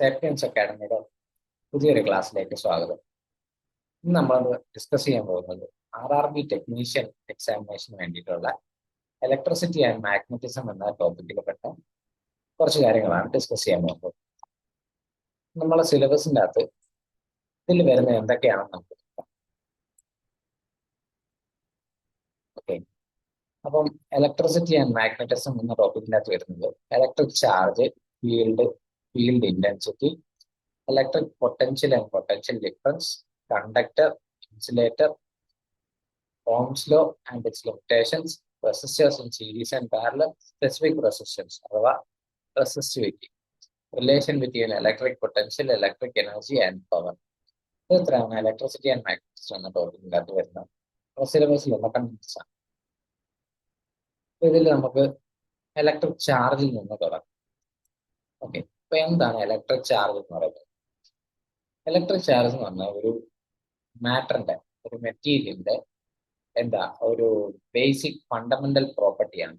Sapiens അക്കാഡമിയുടെ പുതിയൊരു ക്ലാസ്സിലേക്ക് സ്വാഗതം. ഇന്ന് നമ്മൾ ഡിസ്കസ് ചെയ്യാൻ പോകുന്നത് RRB ടെക്നീഷ്യൻ എക്സാമിനേഷന് വേണ്ടിയിട്ടുള്ള ഇലക്ട്രിസിറ്റി ആൻഡ് മാഗ്നറ്റിസം എന്ന ടോപ്പിക്കിൽപ്പെട്ട കുറച്ച് കാര്യങ്ങളാണ് ഡിസ്കസ് ചെയ്യാൻ പോകുന്നത്. നമ്മളെ സിലബസിൻ്റെ അകത്ത് ഇതിൽ വരുന്നത് എന്തൊക്കെയാണെന്ന് നമുക്ക് നോക്കാം. ഓക്കെ, അപ്പം ഇലക്ട്രിസിറ്റി ആൻഡ് മാഗ്നറ്റിസം എന്ന ടോപ്പിക്കിൻ്റെ അകത്ത് വരുന്നത് electric charge, field intensity, electric potential and potential difference, conductor, insulator, Ohm's law and its limitations, resistors in series and parallel, specific resistance, അഥവാ resistivity, relation between electric potential, electric energy and power. ഇത്രയാണ് electricity and magnetism എന്ന ടോപ്പിക്കിൻ്റെ അകത്ത് വരുന്നത് സിലബസിലുള്ള contents ആണ്. ഇതിൽ നമുക്ക് electric ചാർജിൽ നിന്ന് തുടങ്ങാം. ഓക്കെ, അപ്പൊ എന്താണ് ഇലക്ട്രിക് ചാർജ് എന്ന് പറയുന്നത്? ഇലക്ട്രിക് ചാർജ് എന്ന് പറഞ്ഞാൽ ഒരു മാറ്ററിന്റെ, ഒരു മെറ്റീരിയലിന്റെ ഒരു ബേസിക് ഫണ്ടമെന്റൽ പ്രോപ്പർട്ടിയാണ്.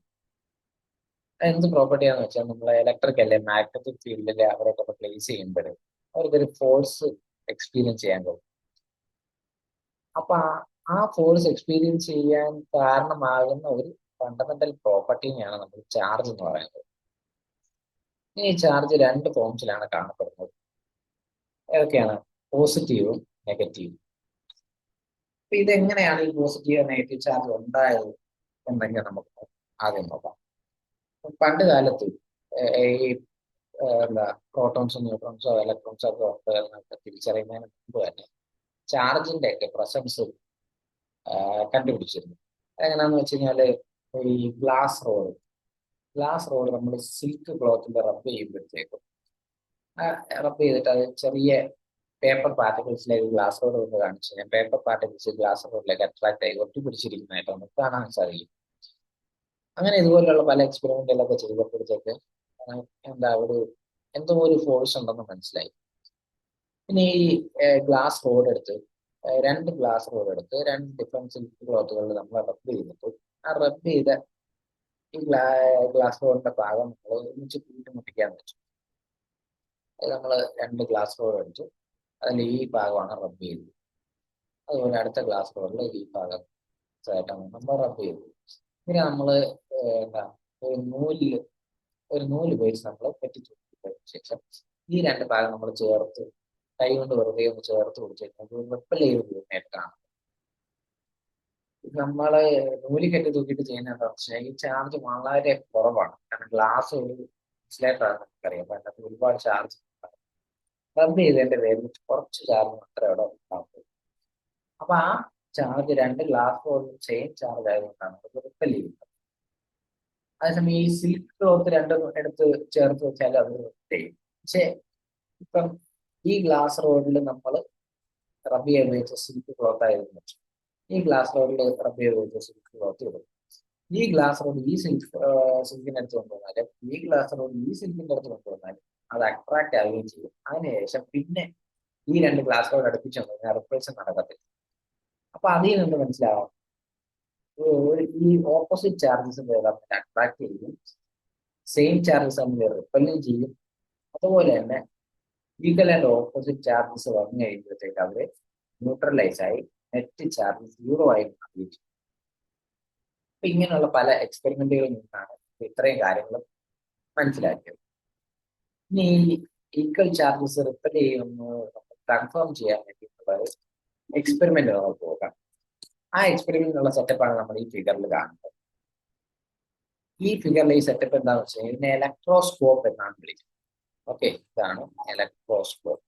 എന്ത് പ്രോപ്പർട്ടിയാന്ന് വെച്ചാൽ നമ്മൾ ഇലക്ട്രിക് അല്ലെ മാഗ്നറ്റിക് ഫീൽഡിൽ അവരൊക്കെ പ്ലേസ് ചെയ്യുമ്പോൾ അവർക്കൊരു ഫോഴ്സ് എക്സ്പീരിയൻസ് ചെയ്യാൻ കഴിയും. അപ്പൊ ആ ഫോഴ്സ് എക്സ്പീരിയൻസ് ചെയ്യാൻ കാരണമാകുന്ന ഒരു ഫണ്ടമെന്റൽ പ്രോപ്പർട്ടിനെയാണ് നമ്മൾ ചാർജ് എന്ന് പറയുന്നത്. ഈ ചാർജ് രണ്ട് ഫോംസിലാണ് കാണപ്പെടുന്നത്. ഏതൊക്കെയാണ്? പോസിറ്റീവും നെഗറ്റീവും. അപ്പൊ ഇതെങ്ങനെയാണ് ഈ പോസിറ്റീവ് നെഗറ്റീവ് ചാർജ് ഉണ്ടായത് എന്നെങ്കിൽ നമുക്ക് ആദ്യം നോക്കാം. പണ്ട് കാലത്ത് ഈ പ്രോട്ടോൺസോ ന്യൂട്രോൺസോ ഇലക്ട്രോൺസോ ഒക്കെ ഉണ്ട് എന്നൊക്കെ തിരിച്ചറിയുന്നതിന് മുമ്പ് തന്നെ ചാർജിന്റെ ഒക്കെ പ്രസൻസ് കണ്ടുപിടിച്ചിരുന്നു. എങ്ങനെയാന്ന് വെച്ച് കഴിഞ്ഞാല് ഈ ഗ്ലാസ് റോഡ് നമ്മൾ സിൽക്ക് ക്ലോത്തിൽ റബ്ബ് ചെയ്യുമ്പോഴത്തേക്കും റബ്ബ് ചെയ്തിട്ട് അത് ചെറിയ പേപ്പർ പാർട്ടിക്കിൾസിലേക്ക് ഗ്ലാസ് റോഡ് കൊണ്ട് കാണിച്ചു കഴിഞ്ഞാൽ പേപ്പർ പാർട്ടിക്കിൾസ് ഗ്ലാസ് റോഡിലേക്ക് അട്രാക്ട് ആയി ഒട്ടിപ്പിടിച്ചിരിക്കുന്നതായിട്ട് നമുക്ക് കാണാൻ സാധിക്കും. അങ്ങനെ ഇതുപോലെയുള്ള പല എക്സ്പെരിമെന്റുകളൊക്കെ ചെയ്തപ്പോഴത്തേക്ക് എന്തോ ഒരു ഫോഴ്സ് ഉണ്ടെന്ന് മനസ്സിലായി. പിന്നെ ഈ രണ്ട് ഗ്ലാസ് റോഡ് എടുത്ത് രണ്ട് ഡിഫറെന്റ് സിൽക്ക് ക്ലോത്തുകളിൽ നമ്മൾ റബ്ബ് ചെയ്തിട്ട് ആ റബ്ബ് ചെയ്ത ഈ ഗ്ലാസ് റോഡിന്റെ ഭാഗം നമ്മൾ ഒരുമിച്ച് കൂട്ടിമുട്ടിക്കാൻ വെച്ചു. നമ്മൾ രണ്ട് ഗ്ലാസ് റോഡ് എടുത്തു, അതിൽ ഈ ഭാഗമാണ് റബ്ബ് ചെയ്തത്. അതുപോലെ അടുത്ത ഗ്ലാസ് റോഡിൽ ഈ ഭാഗത്തായിട്ടാണ് നമ്മൾ റബ്ബ് ചെയ്തത്. പിന്നെ നമ്മൾ ഒരു നൂല് ഉപയോഗിച്ച് നമ്മൾ കെട്ടിച്ചുകൊടുത്തതിന് ശേഷം ഈ രണ്ട് ഭാഗം നമ്മൾ ചേർത്ത് കൈ കൊണ്ട് വെറുതെ ഒന്ന് ചേർത്ത് കൊടുത്തു റിപ്പൽ ചെയ്ത് പോകുന്നതായിട്ട് കാണാം. നമ്മള് നൂല് കെട്ടി തൂക്കിയിട്ട് ചെയ്യുന്ന എന്താ വെച്ചാൽ ഈ ചാർജ് വളരെ കുറവാണ്. കാരണം ഗ്ലാസ് ഒരു ഇൻസുലേറ്റർ ആണ് നമുക്കറിയാം. അപ്പൊ അതിനകത്ത് ഒരുപാട് ചാർജ് റബ്ബ് ചെയ്തതിന്റെ പേരിൽ കുറച്ച് ചാർജ് മാത്രമേ അവിടെ ഉണ്ടാവുള്ളൂ. അപ്പൊ ആ ചാർജ് രണ്ട് ഗ്ലാസ് റോഡിൽ സെയിം ചാർജ് ആയതുകൊണ്ടാണ് റിപ്പൽ ചെയ്യുന്നത്. അതേസമയം ഈ സിൽക്ക് ക്ലോത്ത് രണ്ടും എടുത്ത് ചേർത്ത് വെച്ചാൽ അത് ചെയ്യും. പക്ഷെ ഇപ്പം ഈ ഗ്ലാസ് റോഡിൽ നമ്മൾ റബ്ബ് ചെയ്ത് വെച്ച സിൽക്ക് ക്ലോത്ത് ആയിരുന്നു, ഈ ഗ്ലാസ് റോഡിൽ റബ്ബ് ചെയ്ത് വെച്ച സിൽക്ക് ക്ലോത്ത് ഇടും. ഈ ഗ്ലാസ് റോഡ് ഈ സിൽക്കിന്റെ അടുത്ത് കൊണ്ടുവന്നാലും ഈ ഗ്ലാസ് റോഡ് ഈ സിൽക്കിന്റെ അടുത്ത് കൊണ്ടുവന്നാലും അത് അട്രാക്ട് ആവുകയും ചെയ്യും. അതിനുശേഷം പിന്നെ ഈ രണ്ട് ഗ്ലാസ് റോഡ് അടുപ്പിച്ചു കഴിഞ്ഞാൽ റിപ്പൾഷൻ നടക്കത്തില്ല. അപ്പൊ അതിൽ നിന്ന് മനസ്സിലാവാം ഈ ഓപ്പോസിറ്റ് ചാർജസ് തമ്മിൽ അട്രാക്ട് ചെയ്യും, സെയിം ചാർജസ് തമ്മിൽ റിപ്പല്ലും ചെയ്യും. അതുപോലെ തന്നെ ഈക്വൽ ആൻഡ് ഓപ്പോസിറ്റ് ചാർജസ് വന്നു കഴിയുമ്പോഴത്തേക്ക് അവര് ന്യൂട്രലൈസ് ആയി നെറ്റ് ചാർജ് 0 ആയി മാറിയിരിക്കും. അപ്പൊ ഇങ്ങനെയുള്ള പല എക്സ്പെരിമെന്റുകളിൽ നിന്നാണ് ഇത്രയും കാര്യങ്ങൾ മനസ്സിലാക്കിയത്. ഇനി ഈ ഈക്വൽ ചാർജസ് റിപ്പൽ ചെയ്യുമെന്ന് കൺഫേം ചെയ്യാൻ വേണ്ടിയിട്ടുള്ള എക്സ്പെരിമെന്റ് നമുക്ക് പോകാം. ആ എക്സ്പെരിമെന്റിനുള്ള സെറ്റപ്പാണ് നമ്മൾ ഈ ഫിഗറിൽ കാണുന്നത്. ഈ ഫിഗറിലെ ഈ സെറ്റപ്പ് എന്താണെന്ന് വെച്ചാൽ ഇതിനെ ഇലക്ട്രോസ്കോപ്പ് എന്നാണ് വിളിക്കുന്നത്. ഓക്കെ, ഇതാണ് ഇലക്ട്രോസ്കോപ്പ്.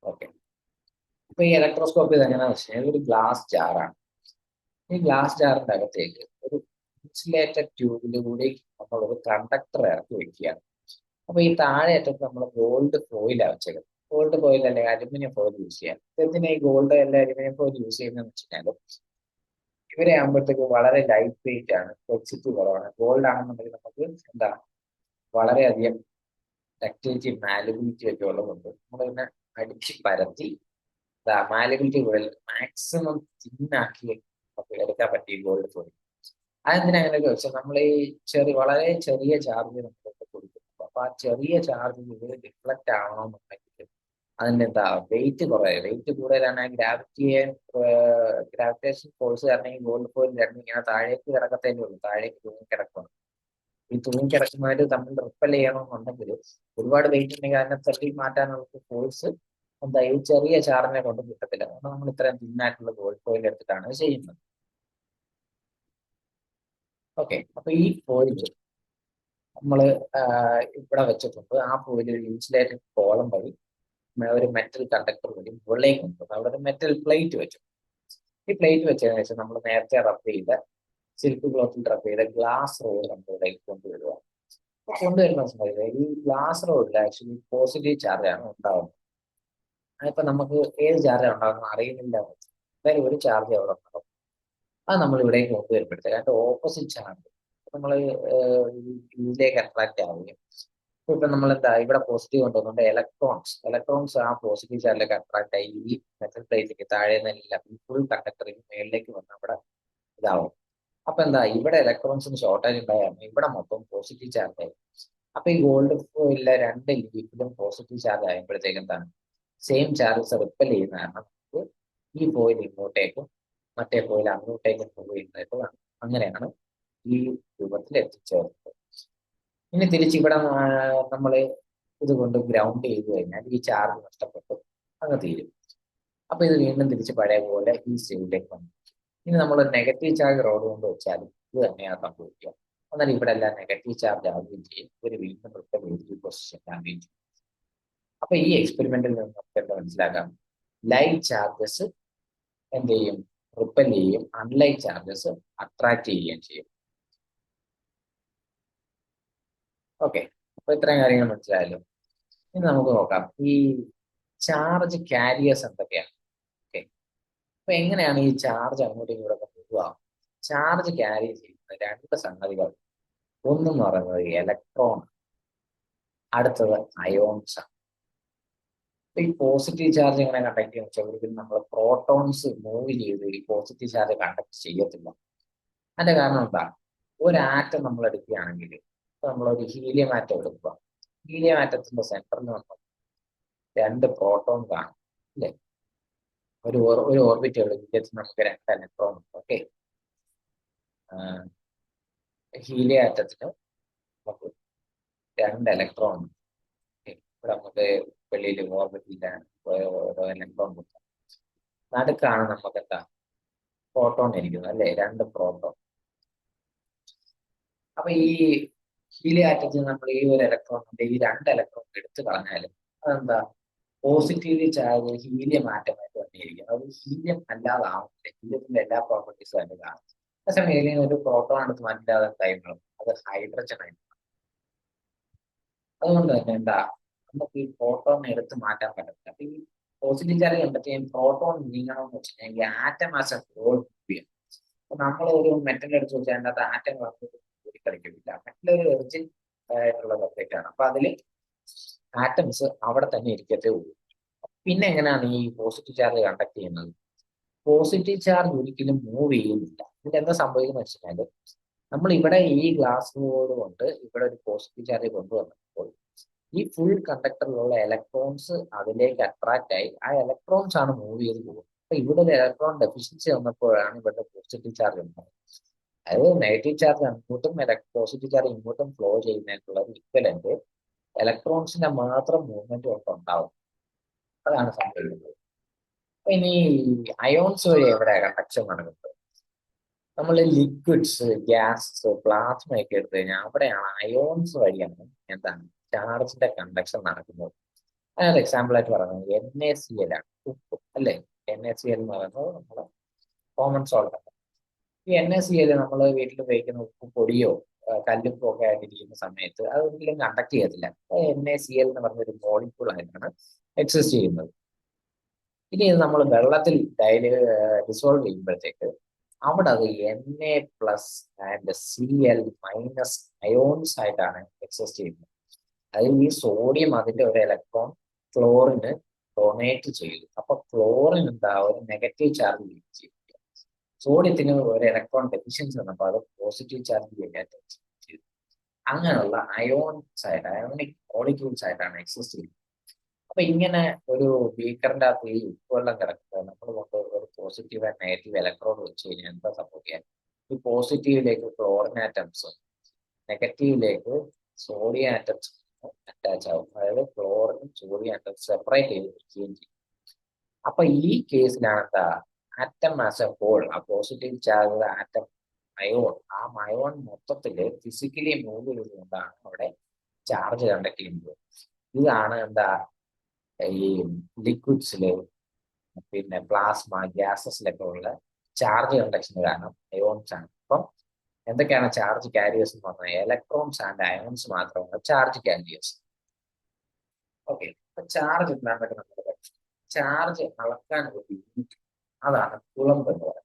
ഓക്കെ, ഇപ്പൊ ഈ ഇലക്ട്രോസ്കോപ്പ് ഇതെങ്ങനെയാണെന്ന് വെച്ച് കഴിഞ്ഞാൽ ഒരു ഗ്ലാസ് ജാറാണ്. ഈ ഗ്ലാസ് ജാറിന്റെ അകത്തേക്ക് ഒരു ഇൻസുലേറ്റഡ് ട്യൂബിലൂടെ നമ്മൾ ഒരു കണ്ടക്ടർ ഇറക്കി വെക്കുകയാണ്. അപ്പൊ ഈ താഴെ അറ്റത്ത് നമ്മൾ ഗോൾഡ് ഫോയിലാണ് വെച്ചേക്കുന്നത്. ഗോൾഡ് ഫോയിൽ അല്ലെങ്കിൽ അലുമിനിയം ഫോയിൽ യൂസ് ചെയ്യാം. എന്തിനാ ഈ ഗോൾഡ് അല്ലെ അലുമിനിയം ഫോയിൽ യൂസ് ചെയ്യുന്നതെന്ന് വെച്ച് കഴിഞ്ഞാൽ ഇവരെ ആകുമ്പോഴത്തേക്ക് വളരെ ലൈറ്റ് വെയിറ്റ് ആണ്, ഫ്ലെക്സിബിലിറ്റി കുറവാണ്. ഗോൾഡ് ആണെന്നുണ്ടെങ്കിൽ നമുക്ക് വളരെയധികം ഡക്റ്റിലിറ്റി മാലിബിലിറ്റി ഒക്കെ ഉള്ളതുകൊണ്ട് നമ്മളിതിനെ അടിച്ച് പരത്തി മാലിബിലിറ്റി മാക്സിമം തിന്നാക്കി നമുക്ക് എടുക്കാൻ പറ്റിയ ഗോൾഡ് ഫോയിൽ. അതെന്തിനാ അങ്ങനെയൊക്കെ വെച്ചാൽ നമ്മൾ ഈ വളരെ ചെറിയ ചാർജ് നമുക്ക് അപ്പൊ ആ ചെറിയ ചാർജ് ഇത് ഡിഫ്ലക്റ്റ് ആവണമെന്നുണ്ടെങ്കിൽ അതിന്റെ എന്താ വെയിറ്റ് കുറയും. വെയിറ്റ് കൂടുതലാണ് ഗ്രാവിറ്റേഷൻ ഫോഴ്സ് കാരണം ഈ ഗോൾഡ് ഫോയിൽ രണ്ടും ഇങ്ങനെ താഴേക്ക് കിടക്കത്തേ ഉള്ളൂ, താഴേക്ക് തൂങ്ങി കിടക്കണം. ഈ തൂങ്ങി കിടക്കുന്നവര് തമ്മിൽ റിപ്പൽ ചെയ്യണമെന്നുണ്ടെങ്കിൽ ഒരുപാട് വെയിറ്റ് ഉണ്ടെങ്കിൽ അതിനെ തള്ളി മാറ്റാനുള്ള ഫോഴ്സ് എന്താ ഈ ചെറിയ ചാറിനെ കൊണ്ട് കിട്ടത്തില്ല. അതുകൊണ്ട് നമ്മൾ ഇത്രയും തിന്നായിട്ടുള്ള ഗോൾഡ് ഫോയിൽ എടുത്തിട്ടാണ് ഇത് ചെയ്യുന്നത്. ഓക്കെ, അപ്പൊ ഈ ഫോയിൽ നമ്മൾ ഇവിടെ വെച്ചിട്ടുണ്ട്. ആ ഫോയിൽ ഒരു ഇൻസുലേറ്റഡ് കോളം വഴി ഒരു മെറ്റൽ കണ്ടക്ടർ വഴി മുകളിലേക്ക് കൊണ്ടുവന്നു. അവിടെ ഒരു മെറ്റൽ പ്ലേറ്റ് വെച്ചു. ഈ പ്ലേറ്റ് വെച്ചതിന് ശേഷം നമ്മൾ നേരത്തെ റബ്ബ് ചെയ്ത സിൽക്ക് ക്ലോത്തിൽ റബ്ബ് ചെയ്ത ഗ്ലാസ് റോഡ് നമ്മൾ ഇവിടേക്ക് കൊണ്ടുവരിക. കൊണ്ടുവരുന്ന സമയത്ത് ഈ ഗ്ലാസ് റോഡിൽ ആക്ച്വലി പോസിറ്റീവ് ചാർജ് ആണ് ഉണ്ടാകുന്നത്. അതിപ്പോ നമുക്ക് ഏത് ചാർജ് ഉണ്ടാകുന്നത് അറിയുന്നില്ല. എന്തായാലും ഒരു ചാർജ് അവിടെ ഉണ്ടാകും. അത് നമ്മൾ ഇവിടേക്ക് കൊണ്ടുവരുമ്പോഴത്തേക്ക് അതിന്റെ ഓപ്പോസിറ്റ് ചാർജ് നമ്മൾ ഇതിലേക്ക് അട്രാക്ട് ആവുകയും ഇപ്പൊ നമ്മൾ എന്താ ഇവിടെ പോസിറ്റീവ് കൊണ്ടുവന്നുകൊണ്ട് ഇലക്ട്രോൺസ് ആ പോസിറ്റീവ് ചാർജിലേക്ക് അട്രാക്ട് ആയി ഈ മെറ്റൽ പ്ലേറ്റിലേക്ക് താഴെ നിന്നെല്ലാം ഈ ഫുൾ കണ്ടക്ടറിന് മേളിലേക്ക് വന്ന് അവിടെ ഇതാവും. അപ്പൊ എന്താ ഇവിടെ ഇലക്ട്രോൺസിന് ഷോർട്ടേജ് ഉണ്ടായാണ് ഇവിടെ മൊത്തം പോസിറ്റീവ് ചാർജ് ആയി. അപ്പൊ ഈ ഗോൾഡ് ഫോയിലെ രണ്ട് ലീഫിലും പോസിറ്റീവ് ചാർജ് ആയപ്പോഴത്തേക്ക് എന്താണ് സെയിം ചാർജസ് റിപ്പൽ ചെയ്യുന്ന കാരണം നമുക്ക് ഈ ഫോയിൽ ഇങ്ങോട്ടേക്കും മറ്റേ ഫോയിൽ അങ്ങോട്ടേക്കും മൂവ് ചെയ്യുന്നതായിട്ട് കാണും. അങ്ങനെയാണ് ഈ രൂപത്തിൽ എത്തിച്ചേർന്നത്. ഇനി തിരിച്ചിവിടെ നമ്മൾ ഇതുകൊണ്ട് ഗ്രൗണ്ട് ചെയ്ത് കഴിഞ്ഞാൽ ഈ ചാർജ് നഷ്ടപ്പെട്ട് അങ്ങ് തീരും. അപ്പൊ ഇത് വീണ്ടും തിരിച്ച് പഴയ പോലെ ഈ സ്റ്റേജിലേക്ക് വന്നു. ഇനി നമ്മൾ നെഗറ്റീവ് ചാർജ് റോഡ് കൊണ്ട് വെച്ചാലും ഇത് തന്നെയാണ് സംഭവിക്കുക. എന്നാൽ ഇവിടെ എല്ലാം നെഗറ്റീവ് ചാർജ് ആവുകയും ചെയ്യും. ഇവർ വീണ്ടും ഈ പൊസിഷൻ ആവുകയും ചെയ്യും. അപ്പൊ ഈ എക്സ്പെരിമെന്റിൽ നിന്ന് നമുക്ക് എന്താ മനസ്സിലാക്കാം, ലൈറ്റ് ചാർജസ് എന്ത് ചെയ്യും, റിപ്പൽ ചെയ്യും, അൺലൈറ്റ് ചാർജസ് അട്രാക്ട് ചെയ്യുകയും ചെയ്യും. ഓക്കെ, അപ്പൊ ഇത്രയും കാര്യങ്ങൾ മനസ്സിലായല്ലോ. ഇനി നമുക്ക് നോക്കാം ഈ ചാർജ് കാരിയേഴ്സ് എന്തൊക്കെയാണ്. ഓക്കെ, അപ്പൊ എങ്ങനെയാണ് ഈ ചാർജ് അങ്ങോട്ടും ഇങ്ങോട്ടൊക്കെ പോവുക. ചാർജ് ക്യാരി ചെയ്യുന്ന രണ്ട് സംഗതികൾ, ഒന്നെന്ന് പറയുന്നത് ഇലക്ട്രോൺ, അടുത്തത് അയോൺസ് ആണ്. ഈ പോസിറ്റീവ് ചാർജ് എങ്ങനെ കണ്ടക്ട് ചെയ്യുന്ന വെച്ചാൽ ഒരിക്കലും നമ്മൾ പ്രോട്ടോൺസ് മൂവ് ചെയ്ത് ഈ പോസിറ്റീവ് ചാർജ് കണ്ടക്ട് ചെയ്യത്തില്ല. അതിന്റെ കാരണം എന്താ, ഒരു ആറ്റം നമ്മൾ എടുക്കുകയാണെങ്കിൽ നമ്മളൊരു ഹീലിയം ആറ്റം എടുക്കുക. ഹീലിയം ആറ്റത്തിന്റെ സെന്ററിൽ നമ്മൾ രണ്ട് പ്രോട്ടോൺ കാണും അല്ലേ. ഒരു ഓർബിറ്റ് ഹീലിയത്തിൽ നമുക്ക് രണ്ട് ഇലക്ട്രോൺ ഉണ്ട്. ഓക്കെ, ഹീലിയം ആറ്റത്തിന് നമുക്ക് രണ്ട് ഇലക്ട്രോൺ ഉണ്ട്. ഇവിടെ നമുക്ക് വെളിയിൽ ഓർബിറ്റിലാണ് ഓരോ ഇലക്ട്രോൺ കൊടുക്കാം. നടുക്കാണ് നമുക്ക് എന്താ പ്രോട്ടോൺ ഇരിക്കുന്നത് അല്ലേ, രണ്ട് പ്രോട്ടോൺ. അപ്പൊ ഈ ഹീലിയം ആറ്റത്തിൽ നമ്മൾ ഈ ഒരു ഇലക്ട്രോൺ ഈ രണ്ട് ഇലക്ട്രോൺ എടുത്തു കളഞ്ഞാലും അതെന്താ പോസിറ്റീവ്ലി ചാർജ് ഹീലിയം ആറ്റമായിട്ട് തന്നെയിരിക്കും. അത് ഹീലിയം അല്ലാതാവുന്നില്ല. ഹീലിയത്തിന്റെ എല്ലാ പ്രോപ്പർട്ടീസും അതിന് കാണും. അതേസമയം ഹീലിയം ഒരു പ്രോട്ടോൺ എടുത്ത് മാറ്റാതെ ടൈമുകളും അത് ഹൈഡ്രജൻ ആയിട്ട്. അതുകൊണ്ട് തന്നെ എന്താ നമുക്ക് ഈ പ്രോട്ടോൺ എടുത്ത് മാറ്റാൻ പറ്റില്ല. അപ്പൊ ഈ പോസിറ്റീവ് ചാർജ് കണ്ടെത്തിയാൽ പ്രോട്ടോൺ നീങ്ങണമെന്ന് വെച്ചിട്ടുണ്ടെങ്കിൽ ആറ്റം ആസ് എ ഹോൾ ചെയ്യാം. അപ്പൊ നമ്മൾ ഒരു മെറ്റൽ എടുത്ത് വെച്ചാൽ അതിനകത്ത് ആറ്റം കൂടി കളിക്കില്ല. മെറ്റലൊരു എർജിൻ ആയിട്ടുള്ള സബ്ജക്റ്റ് ആണ്. അപ്പൊ അതിൽ ആറ്റംസ് അവിടെ തന്നെ ഇരിക്കത്തേ ഉള്ളൂ. പിന്നെ എങ്ങനെയാണ് ഈ പോസിറ്റീവ് ചാർജ് കണ്ടക്ട് ചെയ്യുന്നത്. പോസിറ്റീവ് ചാർജ് ഒരിക്കലും മൂവ് ചെയ്യുന്നില്ല. ഇതിൽ എന്താ സംഭവിക്കുന്നത് വെച്ചാൽ നമ്മൾ ഇവിടെ ഈ ഗ്ലാസ് ബോർഡ് കൊണ്ട് ഇവിടെ ഒരു പോസിറ്റീവ് ചാർജ് കൊണ്ടുവന്നപ്പോൾ ഈ ഫുൾ കണ്ടക്ടറിലുള്ള ഇലക്ട്രോൺസ് അതിലേക്ക് അട്രാക്ട് ആയി ആ ഇലക്ട്രോൺസ് ആണ് മൂവ് ചെയ്ത് പോകുന്നത്. അപ്പൊ ഇവിടെ ഒരു ഇലക്ട്രോൺ ഡെഫിഷ്യൻസി വന്നപ്പോഴാണ് ഇവിടെ പോസിറ്റീവ് ചാർജ് ഉണ്ടായത്. അതായത് നെഗറ്റീവ് ചാർജ് അങ്ങോട്ടും പോസിറ്റീവ് ചാർജ് ഇങ്ങോട്ടും ഫ്ലോ ചെയ്യുന്നതിനുള്ള ഇക്വലന്റ് ഇലക്ട്രോൺസിന്റെ മാത്രം മൂവ്മെന്റ് കൊണ്ട് ഉണ്ടാവും. അതാണ് സംഭവിക്കുന്നത്. അപ്പൊ ഇനി അയോൺസ് വഴി എവിടെ കണ്ടക്ഷൻ നടക്കുന്നത്. നമ്മൾ ലിക്വിഡ്സ്, ഗ്യാസസ്, പ്ലാസ്മ ഒക്കെ എടുത്തു കഴിഞ്ഞാൽ അവിടെയാണ് അയോൺസ് വഴിയാണ് എന്താണ് ചാർജിന്റെ കണ്ടക്ഷൻ നടക്കുന്നത്. അതിനൊരു എക്സാമ്പിൾ ആയിട്ട് പറയുന്നത് NaCl ആണ്, ഉപ്പ് അല്ലേ. NaCl എന്ന് പറയുന്നത് നമ്മുടെ കോമൺ സോൾട്ട് ആണ്. ഈ NaCl നമ്മൾ വീട്ടിൽ ഉപയോഗിക്കുന്ന ഉപ്പ് പൊടിയോ കല്ലുപ്പോ ഒക്കെ ആയിട്ടിരിക്കുന്ന സമയത്ത് അത് ഒരിക്കലും കണ്ടക്ട് ചെയ്യത്തില്ല. NaCl എന്ന് പറഞ്ഞൊരു മോളിക്യൂൾ ആയിട്ടാണ് എക്സിസ്റ്റ് ചെയ്യുന്നത്. ഇനി ഇത് നമ്മൾ വെള്ളത്തിൽ ഡിസോൾവ് ചെയ്യുമ്പോഴത്തേക്ക് അവിടെ അത് Na+ ആൻഡ് Cl- അയോൺസ് ആയിട്ടാണ് എക്സിസ്റ്റ് ചെയ്യുന്നത്. അതായത് ഈ സോഡിയം അതിന്റെ ഒരു ഇലക്ട്രോൺ ക്ലോറിന് ഡൊണേറ്റ് ചെയ്തു. അപ്പൊ ക്ലോറിൻ എന്താ ഒരു നെഗറ്റീവ് ചാർജ് ചെയ്തു. സോഡിയത്തിന് ഒരു ഇലക്ട്രോൺ ഡെഫിഷ്യൻസി വന്നപ്പോൾ അത് പോസിറ്റീവ് ചാർജ് ചെയ്യാൻ ചെയ്തു. അങ്ങനെയുള്ള അയോണിക് മോളിക്യൂൾസ് ആയിട്ടാണ് എക്സിസ്റ്റ് ചെയ്യുന്നത്. അപ്പൊ ഇങ്ങനെ ഒരു ബീക്കറിന്റെ അകത്ത് ഈ ഉപ്പുവെള്ളം കിടക്കുന്നത് നമ്മൾ കൊണ്ട് ഒരു പോസിറ്റീവ് ആൻഡ് നെഗറ്റീവ് ഇലക്ട്രോഡ് വെച്ച് കഴിഞ്ഞാൽ എന്താ സംഭവിക്കുക? ഈ പോസിറ്റീവിലേക്ക് ക്ലോറിൻ ആറ്റംസും നെഗറ്റീവിലേക്ക് സോഡിയം ആറ്റംസ് അറ്റാച്ച് ആവും. അതായത് ക്ലോറിനും സോഡിയം ആറ്റംസ് സെപ്പറേറ്റ് ചെയ്ത് പിടിക്കുകയും ചെയ്യും. അപ്പൊ ഈ കേസിലാണ് എന്താ ആറ്റം ആസ് എ ഹോൾ, ആ പോസിറ്റീവ് ചാർജ് ആറ്റം അയോൺ, ആ അയോൺ മൊത്തത്തില് ഫിസിക്കലി മൂവ് ചെയ്തുകൊണ്ടാണ് അവിടെ ചാർജ് കണ്ടക്ട് ചെയ്യുന്നത്. ഇതാണ് എന്താ ഈ ലിക്വിഡ്സില് പിന്നെ പ്ലാസ്മ ഗ്യാസസിലൊക്കെ ഉള്ള ചാർജ് കണ്ടക്ഷൻ കാരണം അയോൺസ് ആണ്. അപ്പം എന്തൊക്കെയാണ് ചാർജ് കാരിയേഴ്സ് എന്ന് പറഞ്ഞാൽ ഇലക്ട്രോൺസ് ആൻഡ് അയോൺസ് മാത്രമാണ് ചാർജ് കാരിയേഴ്സ്. ഓക്കെ, അപ്പൊ ചാർജ് എന്താണെന്നൊക്കെ നമ്മൾ പഠിച്ചു. ചാർജ് അളക്കാൻ ഒരു യൂണിറ്റ്, അതാണ് കുളമ്പ് എന്ന് പറയുന്നത്.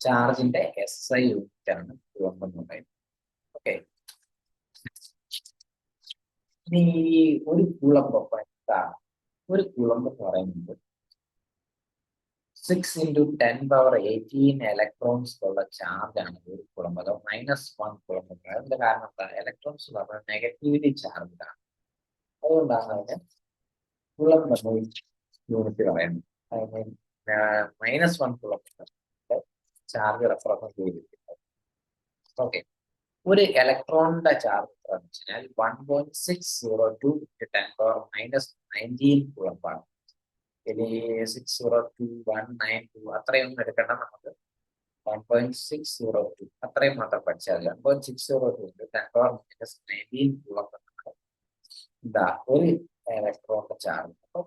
ചാർജിന്റെ SI യൂണിറ്റ് ആണ് കുളമ്പ് എന്ന് പറയുന്നത്. ഓക്കെ, ഇനി ഒരു കുളമ്പ് എന്താ? ഒരു കുളമ്പ് എന്ന് പറയുന്നത് 6 × 10⁻18 ഇലക്ട്രോൺസ് ഉള്ള ചാർജ് ആണ് ഒരു കുളമ്പ്. അതോ -1 കുളമ്പ്. അതിന്റെ കാരണം എന്താ? ഇലക്ട്രോൺസ് എന്ന് പറഞ്ഞാൽ നെഗറ്റീവ്ലി ചാർജ് ആണ്. അതുകൊണ്ടാണ് അതിന് കുളമ്പ് യൂണിറ്റ് പറയുന്നത്. -1 കുളമ്പ് ചാർജ് റെപ്രസെന്റ് ചെയ്തിട്ടുണ്ട്. ഓക്കെ, ഒരു ഇലക്ട്രോണിന്റെ ചാർജ് എത്ര എന്ന് വെച്ചാൽ 1.602 × 10⁻19 കുളമ്പാണ്. ഇനി 602.192 അത്രയൊന്നും എടുക്കണ്ട, നമുക്ക് 1.602 അത്രയും മാത്രം പഠിച്ചാൽ 1.602 10⁻19 കുളമ്പ് എന്താ ഒരു ഇലക്ട്രോണിന്റെ ചാർജ്. അപ്പൊ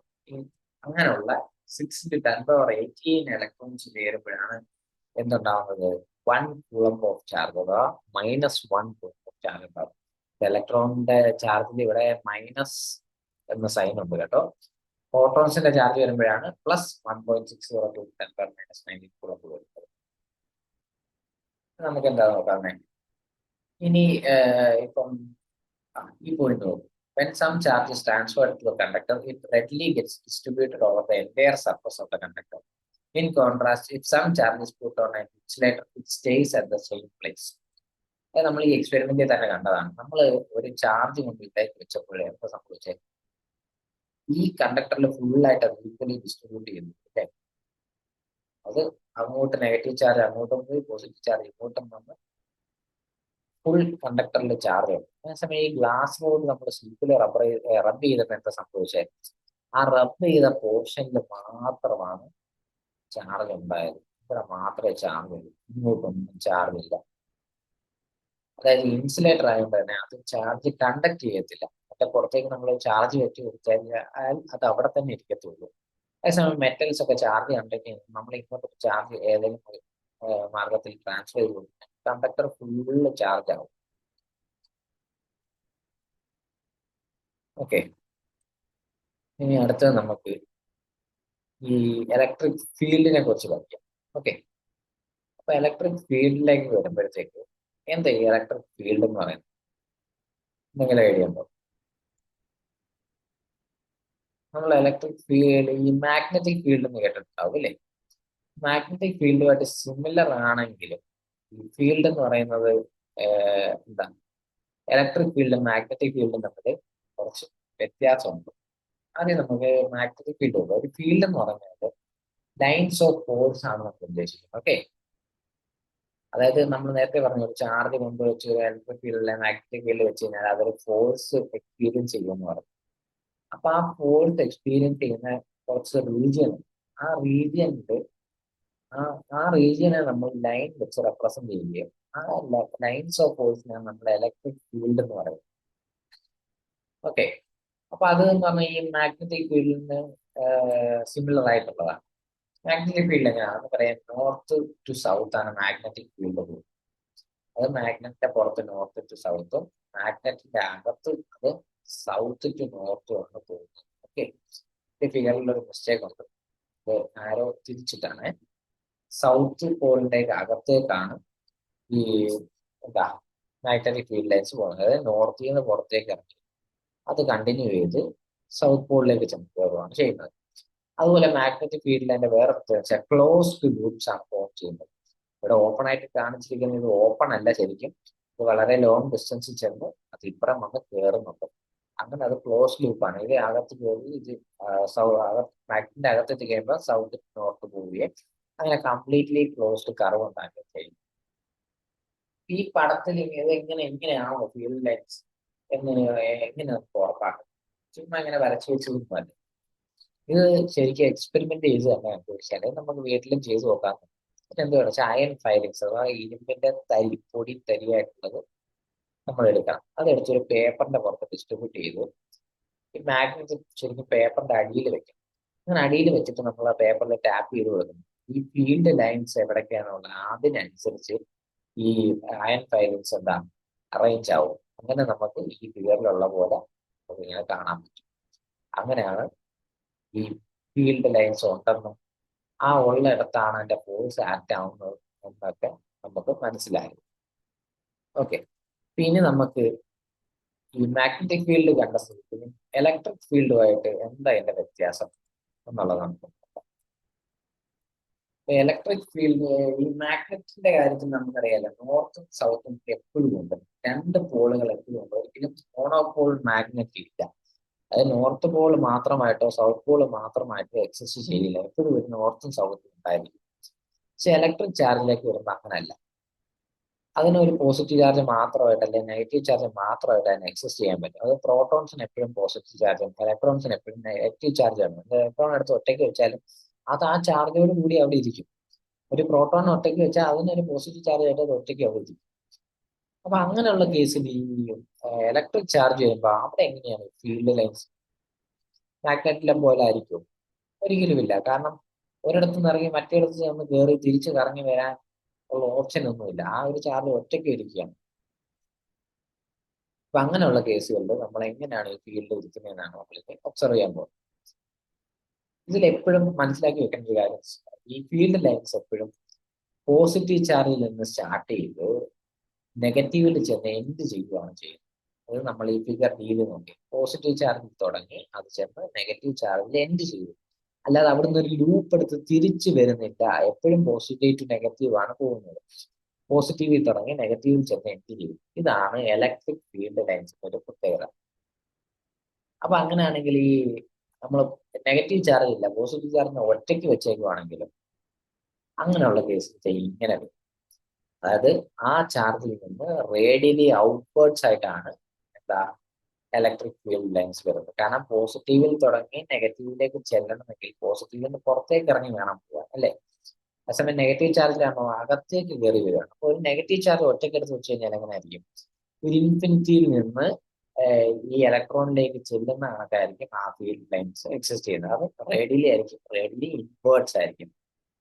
അങ്ങനെയുള്ള 6 × 10⁻18 ഇലക്ട്രോൺസ് ചേരുമ്പോഴാണ് എന്തുണ്ടാവുന്നത്? 1 കൂളംബ് ഓഫ് ചാർജ് അഥവാ -1 കൂളംബ് ഓഫ് ചാർജ് ഉണ്ടാവും. ഇലക്ട്രോണിന്റെ ചാർജിൽ ഇവിടെ മൈനസ് എന്ന സൈൻ ഉണ്ട് കേട്ടോ. ഫോട്ടോൺസിന്റെ ചാർജ് വരുമ്പോഴാണ് +1.602 10⁻19 കൂളംബ് വരുന്നത്. നമുക്ക് എന്താ നോക്കാമേ? ഇനി ഇപ്പം ഈ പോയിന്റ് നോക്കും. When some charge is transferred to the conductor, it readily gets distributed over the entire surface of the conductor. In contrast, if some charge is put on an insulator, it stays at the same place. അത് നമ്മൾ ഈ എക്സ്പെരിമെന്റിൽ തന്നെ കണ്ടതാണ്. നമ്മൾ ഒരു charge കൊണ്ട് ഇട്ടേക്ക് വെച്ചപ്പോൾ എന്താ സംഭവിച്ചത്? ഈ കണ്ടക്ടറിൽ ഫുള്ളായിട്ട് അത് ഈക്വലി ഡിസ്ട്രിബ്യൂട്ട് ചെയ്യുന്നു അല്ലേ? അത് അങ്ങോട്ട് നെഗറ്റീവ് ചാർജ് അങ്ങോട്ടും പോയി, പോസിറ്റീവ് ചാർജ് ഇങ്ങോട്ടും വന്ന് ഫുൾ കണ്ടക്ടറിൽ ചാർജ് ആണ്. അതേസമയം ഈ ഗ്ലാസിനോട് നമ്മൾ ശരിക്കും റബ്ബ് ചെയ്തപ്പോൾ എന്താ സംഭവിച്ചത്? ആ റബ്ബ് ചെയ്ത പോർഷനിൽ മാത്രമാണ് ചാർജ് ഉണ്ടായത്. ഇവിടെ മാത്രമേ ചാർജ് ഉള്ളൂ, ഇങ്ങോട്ടൊന്നും ചാർജ് ഇല്ല. അതായത് ഇൻസുലേറ്റർ ആയതുകൊണ്ട് തന്നെ അത് ചാർജ് കണ്ടക്ട് ചെയ്യത്തില്ല. അതിന്റെ പുറത്തേക്ക് നമ്മൾ ചാർജ് വെച്ച് കൊടുത്താൽ അത് അവിടെ തന്നെ ഇരിക്കത്തുള്ളൂ. അതേസമയം മെറ്റൽസ് ഒക്കെ ചാർജ് കണ്ടക്ട് ചെയ്യുന്നത് നമ്മൾ ഇങ്ങോട്ട് ചാർജ് ഏതെങ്കിലും മാർഗത്തിൽ ട്രാൻസ്ഫർ ചെയ്ത് കൊടുത്താൽ കണ്ടക്ടർ ഫുള്ള് ചാർജ് ആവും. ഓക്കെ, ഇനി അടുത്തത് നമുക്ക് ഈ ഇലക്ട്രിക് ഫീൽഡിനെ കുറിച്ച് പഠിക്കാം. ഓക്കെ, അപ്പൊ ഇലക്ട്രിക് ഫീൽഡിലേക്ക് വരുമ്പോഴത്തേക്ക് എന്താ ഈ ഇലക്ട്രിക് ഫീൽഡ് എന്ന് പറയുന്നത്? എന്തെങ്കിലും ഐഡിയ ഉണ്ടോ? നമ്മൾ ഇലക്ട്രിക് ഫീൽഡ് ഈ മാഗ്നറ്റിക് ഫീൽഡ് എന്ന് കേട്ടിട്ടുണ്ടാവും അല്ലേ? മാഗ്നറ്റിക് ഫീൽഡുമായിട്ട് സിമിലർ ആണെങ്കിലും ഈ ഫീൽഡ് എന്ന് പറയുന്നത് എന്താ, ഇലക്ട്രിക് ഫീൽഡും മാഗ്നറ്റിക് ഫീൽഡും തമ്മിൽ കുറച്ച് വ്യത്യാസമുണ്ട്. ആദ്യം നമുക്ക് മാഗ്നറ്റിക് ഫീൽഡ് ഉണ്ട്. ഒരു ഫീൽഡ് എന്ന് പറഞ്ഞാൽ ലൈൻസ് ഓഫ് ഫോഴ്സ് ആണ് നമ്മൾ ഉദ്ദേശിക്കുന്നത്. ഓക്കെ, അതായത് നമ്മൾ നേരത്തെ പറഞ്ഞു ഒരു ചാർജ് കൊണ്ടുവച്ച് ഇലക്ട്രിക് ഫീൽഡിലെ മാഗ്നറ്റിക് ഫീൽഡ് വെച്ച് കഴിഞ്ഞാൽ അതൊരു ഫോഴ്സ് എക്സ്പീരിയൻസ് ചെയ്യുമെന്ന് പറഞ്ഞു. അപ്പൊ ആ ഫോഴ്സ് എക്സ്പീരിയൻസ് ചെയ്യുന്ന കുറച്ച് റീജിയൻ, ആ റീജിയനിൽ ആ റീജിയനെ നമ്മൾ ലൈൻ വെച്ച് റെപ്രസെന്റ് ചെയ്യുകയും ആ ലൈൻസ് ഓഫ് ഫോഴ്സിനാണ് നമ്മൾ ഇലക്ട്രിക് ഫീൽഡ് എന്ന് പറയുന്നത്. ഓക്കെ, അപ്പൊ അത് എന്ന് പറഞ്ഞാൽ ഈ മാഗ്നറ്റിക് ഫീൽഡിന് സിമിലർ ആയിട്ടുള്ളതാണ്. മാഗ്നറ്റിക് ഫീൽഡ് എങ്ങനെയാണെന്ന് പറയാം, നോർത്ത് ടു സൗത്ത് ആണ് മാഗ്നറ്റിക് ഫീൽഡ് പോകുന്നത്. അത് മാഗ്നറ്റിന്റെ പുറത്ത് നോർത്ത് ടു സൗത്തും മാഗ്നറ്റിന്റെ അകത്ത് അത് സൗത്ത് ടു നോർത്തും ആണ് പോകുന്നത്. ഓക്കെ, ഈ ഫിഗറിൽ ഒരു മിസ്റ്റേക്ക് ഉണ്ട്, അത് ആരോ തിരിച്ചിട്ടാണ്. സൗത്ത് പോളിന്റെ അകത്തേക്കാണ് ഈ എന്താ മാഗ്നറ്റിക് ഫീൽഡ് ലൈൻസ് പോകുന്നത്. അതായത് നോർത്തിൽ നിന്ന് പുറത്തേക്ക് ഇറങ്ങി അത് കണ്ടിന്യൂ ചെയ്ത് സൗത്ത് പോളിലേക്ക് ചെന്നുകയാണ് ചെയ്യുന്നത്. അതുപോലെ മാഗ്നറ്റിക് ഫീൽഡ് ലൈൻ്റെ വേറെ പ്രത്യേകത ക്ലോസ്ഡ് ലൂപ്സ് ആണ് ഫോം ചെയ്യുന്നത്. ഇവിടെ ഓപ്പൺ ആയിട്ട് കാണിച്ചിരിക്കുന്നത് ഓപ്പൺ അല്ല, ശരിക്കും ഇത് വളരെ ലോങ് ഡിസ്റ്റൻസിൽ ചെന്ന് അത് ഇപ്പുറം വന്ന് കയറുന്നുണ്ട്. അങ്ങനെ അത് ക്ലോസ് ലൂപ്പാണ്. ഇത് അകത്ത് കയറി ഇത് മാഗ്നറ്റിന്റെ അകത്തെത്തി കഴിയുമ്പോൾ സൗത്ത് നോർത്ത് പോവുകയും അങ്ങനെ കംപ്ലീറ്റ്ലി ക്ലോസ്ഡ് കർവ് ഉണ്ടാക്കുകയും ചെയ്യും. ഈ പടത്തിൽ ഇത് എങ്ങനെയാണോ ഫീൽഡ് ലൈൻസ് എങ്ങനെ നമുക്ക് ഉറപ്പാക്കും? ചുമ്മാ ഇങ്ങനെ വരച്ചു വെച്ചതൊന്നുമല്ല. ഇത് ശരിക്കും എക്സ്പെരിമെന്റ് ചെയ്ത് തന്നെ കണ്ടുപിടിച്ചാൽ നമുക്ക് വീട്ടിലും ചെയ്ത് നോക്കാം. എന്താ വെച്ചാൽ അയൺ ഫൈലിങ്സ് അഥവാ ഇരുമ്പിന്റെ പൊടി തരിയായിട്ടുള്ളത് നമ്മൾ എടുക്കണം. അതെടുത്തൊരു പേപ്പറിന്റെ പുറത്ത് ഡിസ്ട്രിബ്യൂട്ട് ചെയ്തു ഈ മാഗ്നറ്റ് ശരിക്കും പേപ്പറിന്റെ അടിയിൽ വെക്കണം. അങ്ങനെ അടിയിൽ വെച്ചിട്ട് നമ്മൾ ആ പേപ്പറിൽ ടാപ്പ് ചെയ്ത് കൊടുക്കണം. ഈ ഫീൽഡ് ലൈൻസ് എവിടേക്കാണുള്ളത് അതിനനുസരിച്ച് ഈ അയൺ ഫൈലിങ്സ് എന്താ അറേഞ്ച് ആവും. അങ്ങനെ നമുക്ക് ഈ ഫിഗറിലുള്ള പോലെ ഇങ്ങനെ കാണാൻ പറ്റും. അങ്ങനെയാണ് ഈ ഫീൽഡ് ലൈൻസ് ഉണ്ടെന്നും ആ ഉള്ളിടത്താണ് അതിന്റെ ഫോഴ്സ് ആക്ട് ആവുന്നത് എന്നൊക്കെ നമുക്ക് മനസ്സിലായി. ഓക്കെ, പിന്നെ നമുക്ക് ഈ മാഗ്നറ്റിക് ഫീൽഡ് കണ്ട സ്ഥലത്തിന് ഇലക്ട്രിക് ഫീൽഡുമായിട്ട് എന്താ അതിന്റെ വ്യത്യാസം എന്നുള്ളത് നമുക്ക് നോക്കാം. ഇലക്ട്രിക് ഫീൽഡ് ഈ മാഗ്നറ്റിന്റെ കാര്യത്തിൽ നമുക്കറിയാലോ, നോർത്തും സൗത്തും എപ്പോഴും ഉണ്ട്. രണ്ട് പോളുകൾ എപ്പോഴും ഉണ്ട്. ഒരിക്കലും മോണോപോൾ മാഗ്നറ്റ് ഇല്ല. അത് നോർത്ത് പോൾ മാത്രമായിട്ടോ സൗത്ത് പോൾ മാത്രമായിട്ടോ എക്സിസ്റ്റ് ചെയ്യില്ല. എപ്പോഴും ഒരു നോർത്തും സൗത്തും ഉണ്ടായിരിക്കും. പക്ഷെ ഇലക്ട്രിക് ചാർജിലേക്ക് വരുമ്പോൾ അങ്ങനല്ല. അതിനൊരു പോസിറ്റീവ് ചാർജ് മാത്രമായിട്ട് അല്ലെങ്കിൽ നെഗറ്റീവ് ചാർജ് മാത്രമായിട്ട് അതിന് എക്സിസ്റ്റ് ചെയ്യാൻ പറ്റും. അത് പ്രോട്ടോൺസിന് എപ്പോഴും പോസിറ്റീവ് ചാർജും ഇലക്ട്രോൺസിന് എപ്പോഴും നെഗറ്റീവ് ചാർജാണ്. ഇലക്ട്രോൺ എടുത്ത് ഒറ്റയ്ക്ക് വെച്ചാലും അത് ആ ചാർജോട് കൂടി അവിടെ ഇരിക്കും. ഒരു പ്രോട്ടോൺ ഒറ്റയ്ക്ക് വെച്ചാൽ അതിനൊരു പോസിറ്റീവ് ചാർജ് ആയിട്ട് അത് ഒറ്റയ്ക്ക് അവിടെ ഇരിക്കും. അപ്പൊ അങ്ങനെയുള്ള കേസിൽ ഈ ഇലക്ട്രിക് ചാർജ് വരുമ്പോൾ അവിടെ എങ്ങനെയാണ് ഫീൽഡ് ലൈൻസ് മാഗ്നറ്റിലെ പോലെ ആയിരിക്കും? ഒരിക്കലുമില്ല. കാരണം ഒരിടത്ത് നിന്ന് ഇറങ്ങി മറ്റേടത്ത് ചെന്ന് കയറി തിരിച്ച് കറങ്ങി വരാൻ ഉള്ള ഓപ്ഷൻ ഒന്നുമില്ല. ആ ഒരു ചാർജ് ഒറ്റയ്ക്ക് ഇരിക്കുകയാണ്. അപ്പൊ അങ്ങനെയുള്ള കേസുകളിൽ നമ്മൾ എങ്ങനെയാണ് ഈ ഫീൽഡ് ഇരിക്കുന്നതെന്നാണ് നമ്മളിത് ഒബ്സർവ് ചെയ്യാൻ പോകുന്നത്. ഇതിൽ എപ്പോഴും മനസ്സിലാക്കി വെക്കേണ്ട ഒരു കാര്യം, ഈ ഫീൽഡ് ലൈൻസ് എപ്പോഴും പോസിറ്റീവ് ചാർജിൽ നിന്ന് സ്റ്റാർട്ട് ചെയ്ത് നെഗറ്റീവിൽ ചെന്ന് എൻഡ് ചെയ്യുകയാണ് ചെയ്യുന്നത്. അത് നമ്മൾ ഈ ഫിഗർ ഡീല് നോക്കി പോസിറ്റീവ് ചാർജിൽ തുടങ്ങി അത് ചെന്ന് നെഗറ്റീവ് ചാർജിൽ എൻഡ് ചെയ്തു. അല്ലാതെ അവിടുന്ന് ഒരു ലൂപ്പ് എടുത്ത് തിരിച്ചു വരുന്നില്ല. എപ്പോഴും പോസിറ്റീവ് ടു നെഗറ്റീവ് ആണ് പോകുന്നത്. പോസിറ്റീവിൽ തുടങ്ങി നെഗറ്റീവിൽ ചെന്ന് എൻഡ് ചെയ്യും. ഇതാണ് ഇലക്ട്രിക് ഫീൽഡ് ലൈൻസിന്റെ ഒരു പ്രത്യേകത. അപ്പൊ അങ്ങനെയാണെങ്കിൽ ഈ നമ്മൾ നെഗറ്റീവ് ചാർജ് ഇല്ല പോസിറ്റീവ് ചാർജിനെ ഒറ്റയ്ക്ക് വെച്ചേക്കുവാണെങ്കിലും അങ്ങനെയുള്ള കേസ് ഇങ്ങനെ വരും. അതായത് ആ ചാർജിൽ നിന്ന് റേഡിയലി ഔട്ട്വേർഡ്സ് ആയിട്ടാണ് എന്താ ഇലക്ട്രിക് ഫീൽഡ് ലൈൻസ് വരുന്നത്. കാരണം പോസിറ്റീവിൽ തുടങ്ങി നെഗറ്റീവിലേക്ക് ചെല്ലണമെങ്കിൽ പോസിറ്റീവിൽ നിന്ന് പുറത്തേക്ക് ഇറങ്ങി വേണം പോവാൻ, അല്ലേ? അതേസമയം നെഗറ്റീവ് ചാർജിലാണോ അകത്തേക്ക് കയറി വരികയാണ്. അപ്പോൾ ഒരു നെഗറ്റീവ് ചാർജ് ഒറ്റയ്ക്കെടുത്ത് വെച്ച് കഴിഞ്ഞാൽ എങ്ങനെ ആയിരിക്കും? ഒരു ഇൻഫിനിറ്റിയിൽ നിന്ന് ഈ ഇലക്ട്രോണിലേക്ക് ചെല്ലുന്ന കണക്കായിരിക്കും ആ ഫീൽഡ് ലൈൻസ് എക്സിസ്റ്റ് ചെയ്യുന്നത്. അത് റേഡിയലി ആയിരിക്കും, റേഡിയലി ഇൻവേർട്സ് ആയിരിക്കും.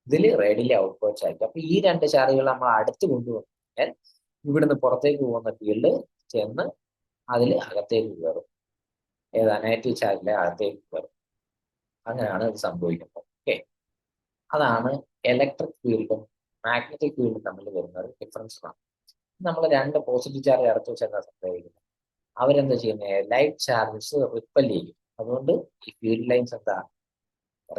ഇതിൽ റേഡിയലി ഔട്ട്വേർട്സ് ആയിരിക്കും. അപ്പൊ ഈ രണ്ട് ചാർജുകൾ നമ്മൾ അടുത്ത് കൊണ്ടുവന്നു കഴിഞ്ഞാൽ ഇവിടുന്ന് പുറത്തേക്ക് പോകുന്ന ഫീൽഡ് ചെന്ന് അതിൽ അകത്തേക്ക് കയറും. ഏതാ നെഗറ്റീവ് ചാർജിലെ അകത്തേക്ക് കയറും. അങ്ങനെയാണ് ഇത് സംഭവിക്കുന്നത്. ഓക്കെ, അതാണ് ഇലക്ട്രിക് ഫീൽഡും മാഗ്നറ്റിക് ഫീൽഡും തമ്മിൽ വരുന്ന ഒരു ഡിഫറൻസ് ആണ്. നമ്മൾ രണ്ട് പോസിറ്റീവ് ചാർജ് അടുത്ത് വെച്ചാൽ എന്താ സംഭവിക്കുന്നത്? അവരെന്താ ചെയ്യുന്നത്? ലൈറ്റ് ചാർജസ് റിപ്പൽ ചെയ്യും. അതുകൊണ്ട് ഈ ഫീൽഡ് ലൈൻസ് എന്താ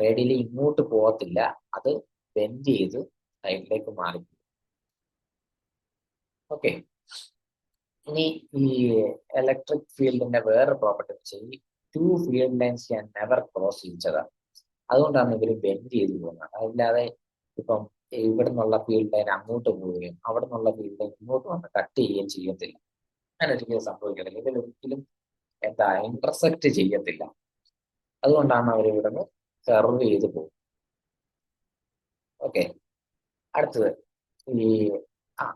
റേഡിയലി ഇങ്ങോട്ട് പോകത്തില്ല, അത് ബെൻഡ് ചെയ്ത് സൈഡിലേക്ക് മാറി. ഓക്കെ, ഇനി ഈ ഇലക്ട്രിക് ഫീൽഡിന്റെ വേറെ പ്രോപ്പർട്ടി വെച്ചാൽ ഈ two field lines can never cross each other. അതുകൊണ്ടാണ് ഇവർ ബെൻഡ് ചെയ്ത് പോകുന്നത്. അല്ലാതെ ഇപ്പം ഇവിടെ നിന്നുള്ള ഫീൽഡ് ലൈൻ അങ്ങോട്ട് പോവുകയും അവിടെ നിന്നുള്ള ഫീൽഡ് ലൈൻ ഇങ്ങോട്ട് വന്ന് കട്ട് ചെയ്യുകയും ചെയ്യത്തില്ല. അങ്ങനെ ഒരിക്കലും സംഭവിക്കത്തില്ല. ഇതിലൊരിക്കലും എന്താ ഇന്റർസെക്ട് ചെയ്യത്തില്ല. അതുകൊണ്ടാണ് അവർ ഇവിടെ നിന്ന് കർവ് ചെയ്ത് പോകും. ഓക്കെ, അടുത്തത് ഈ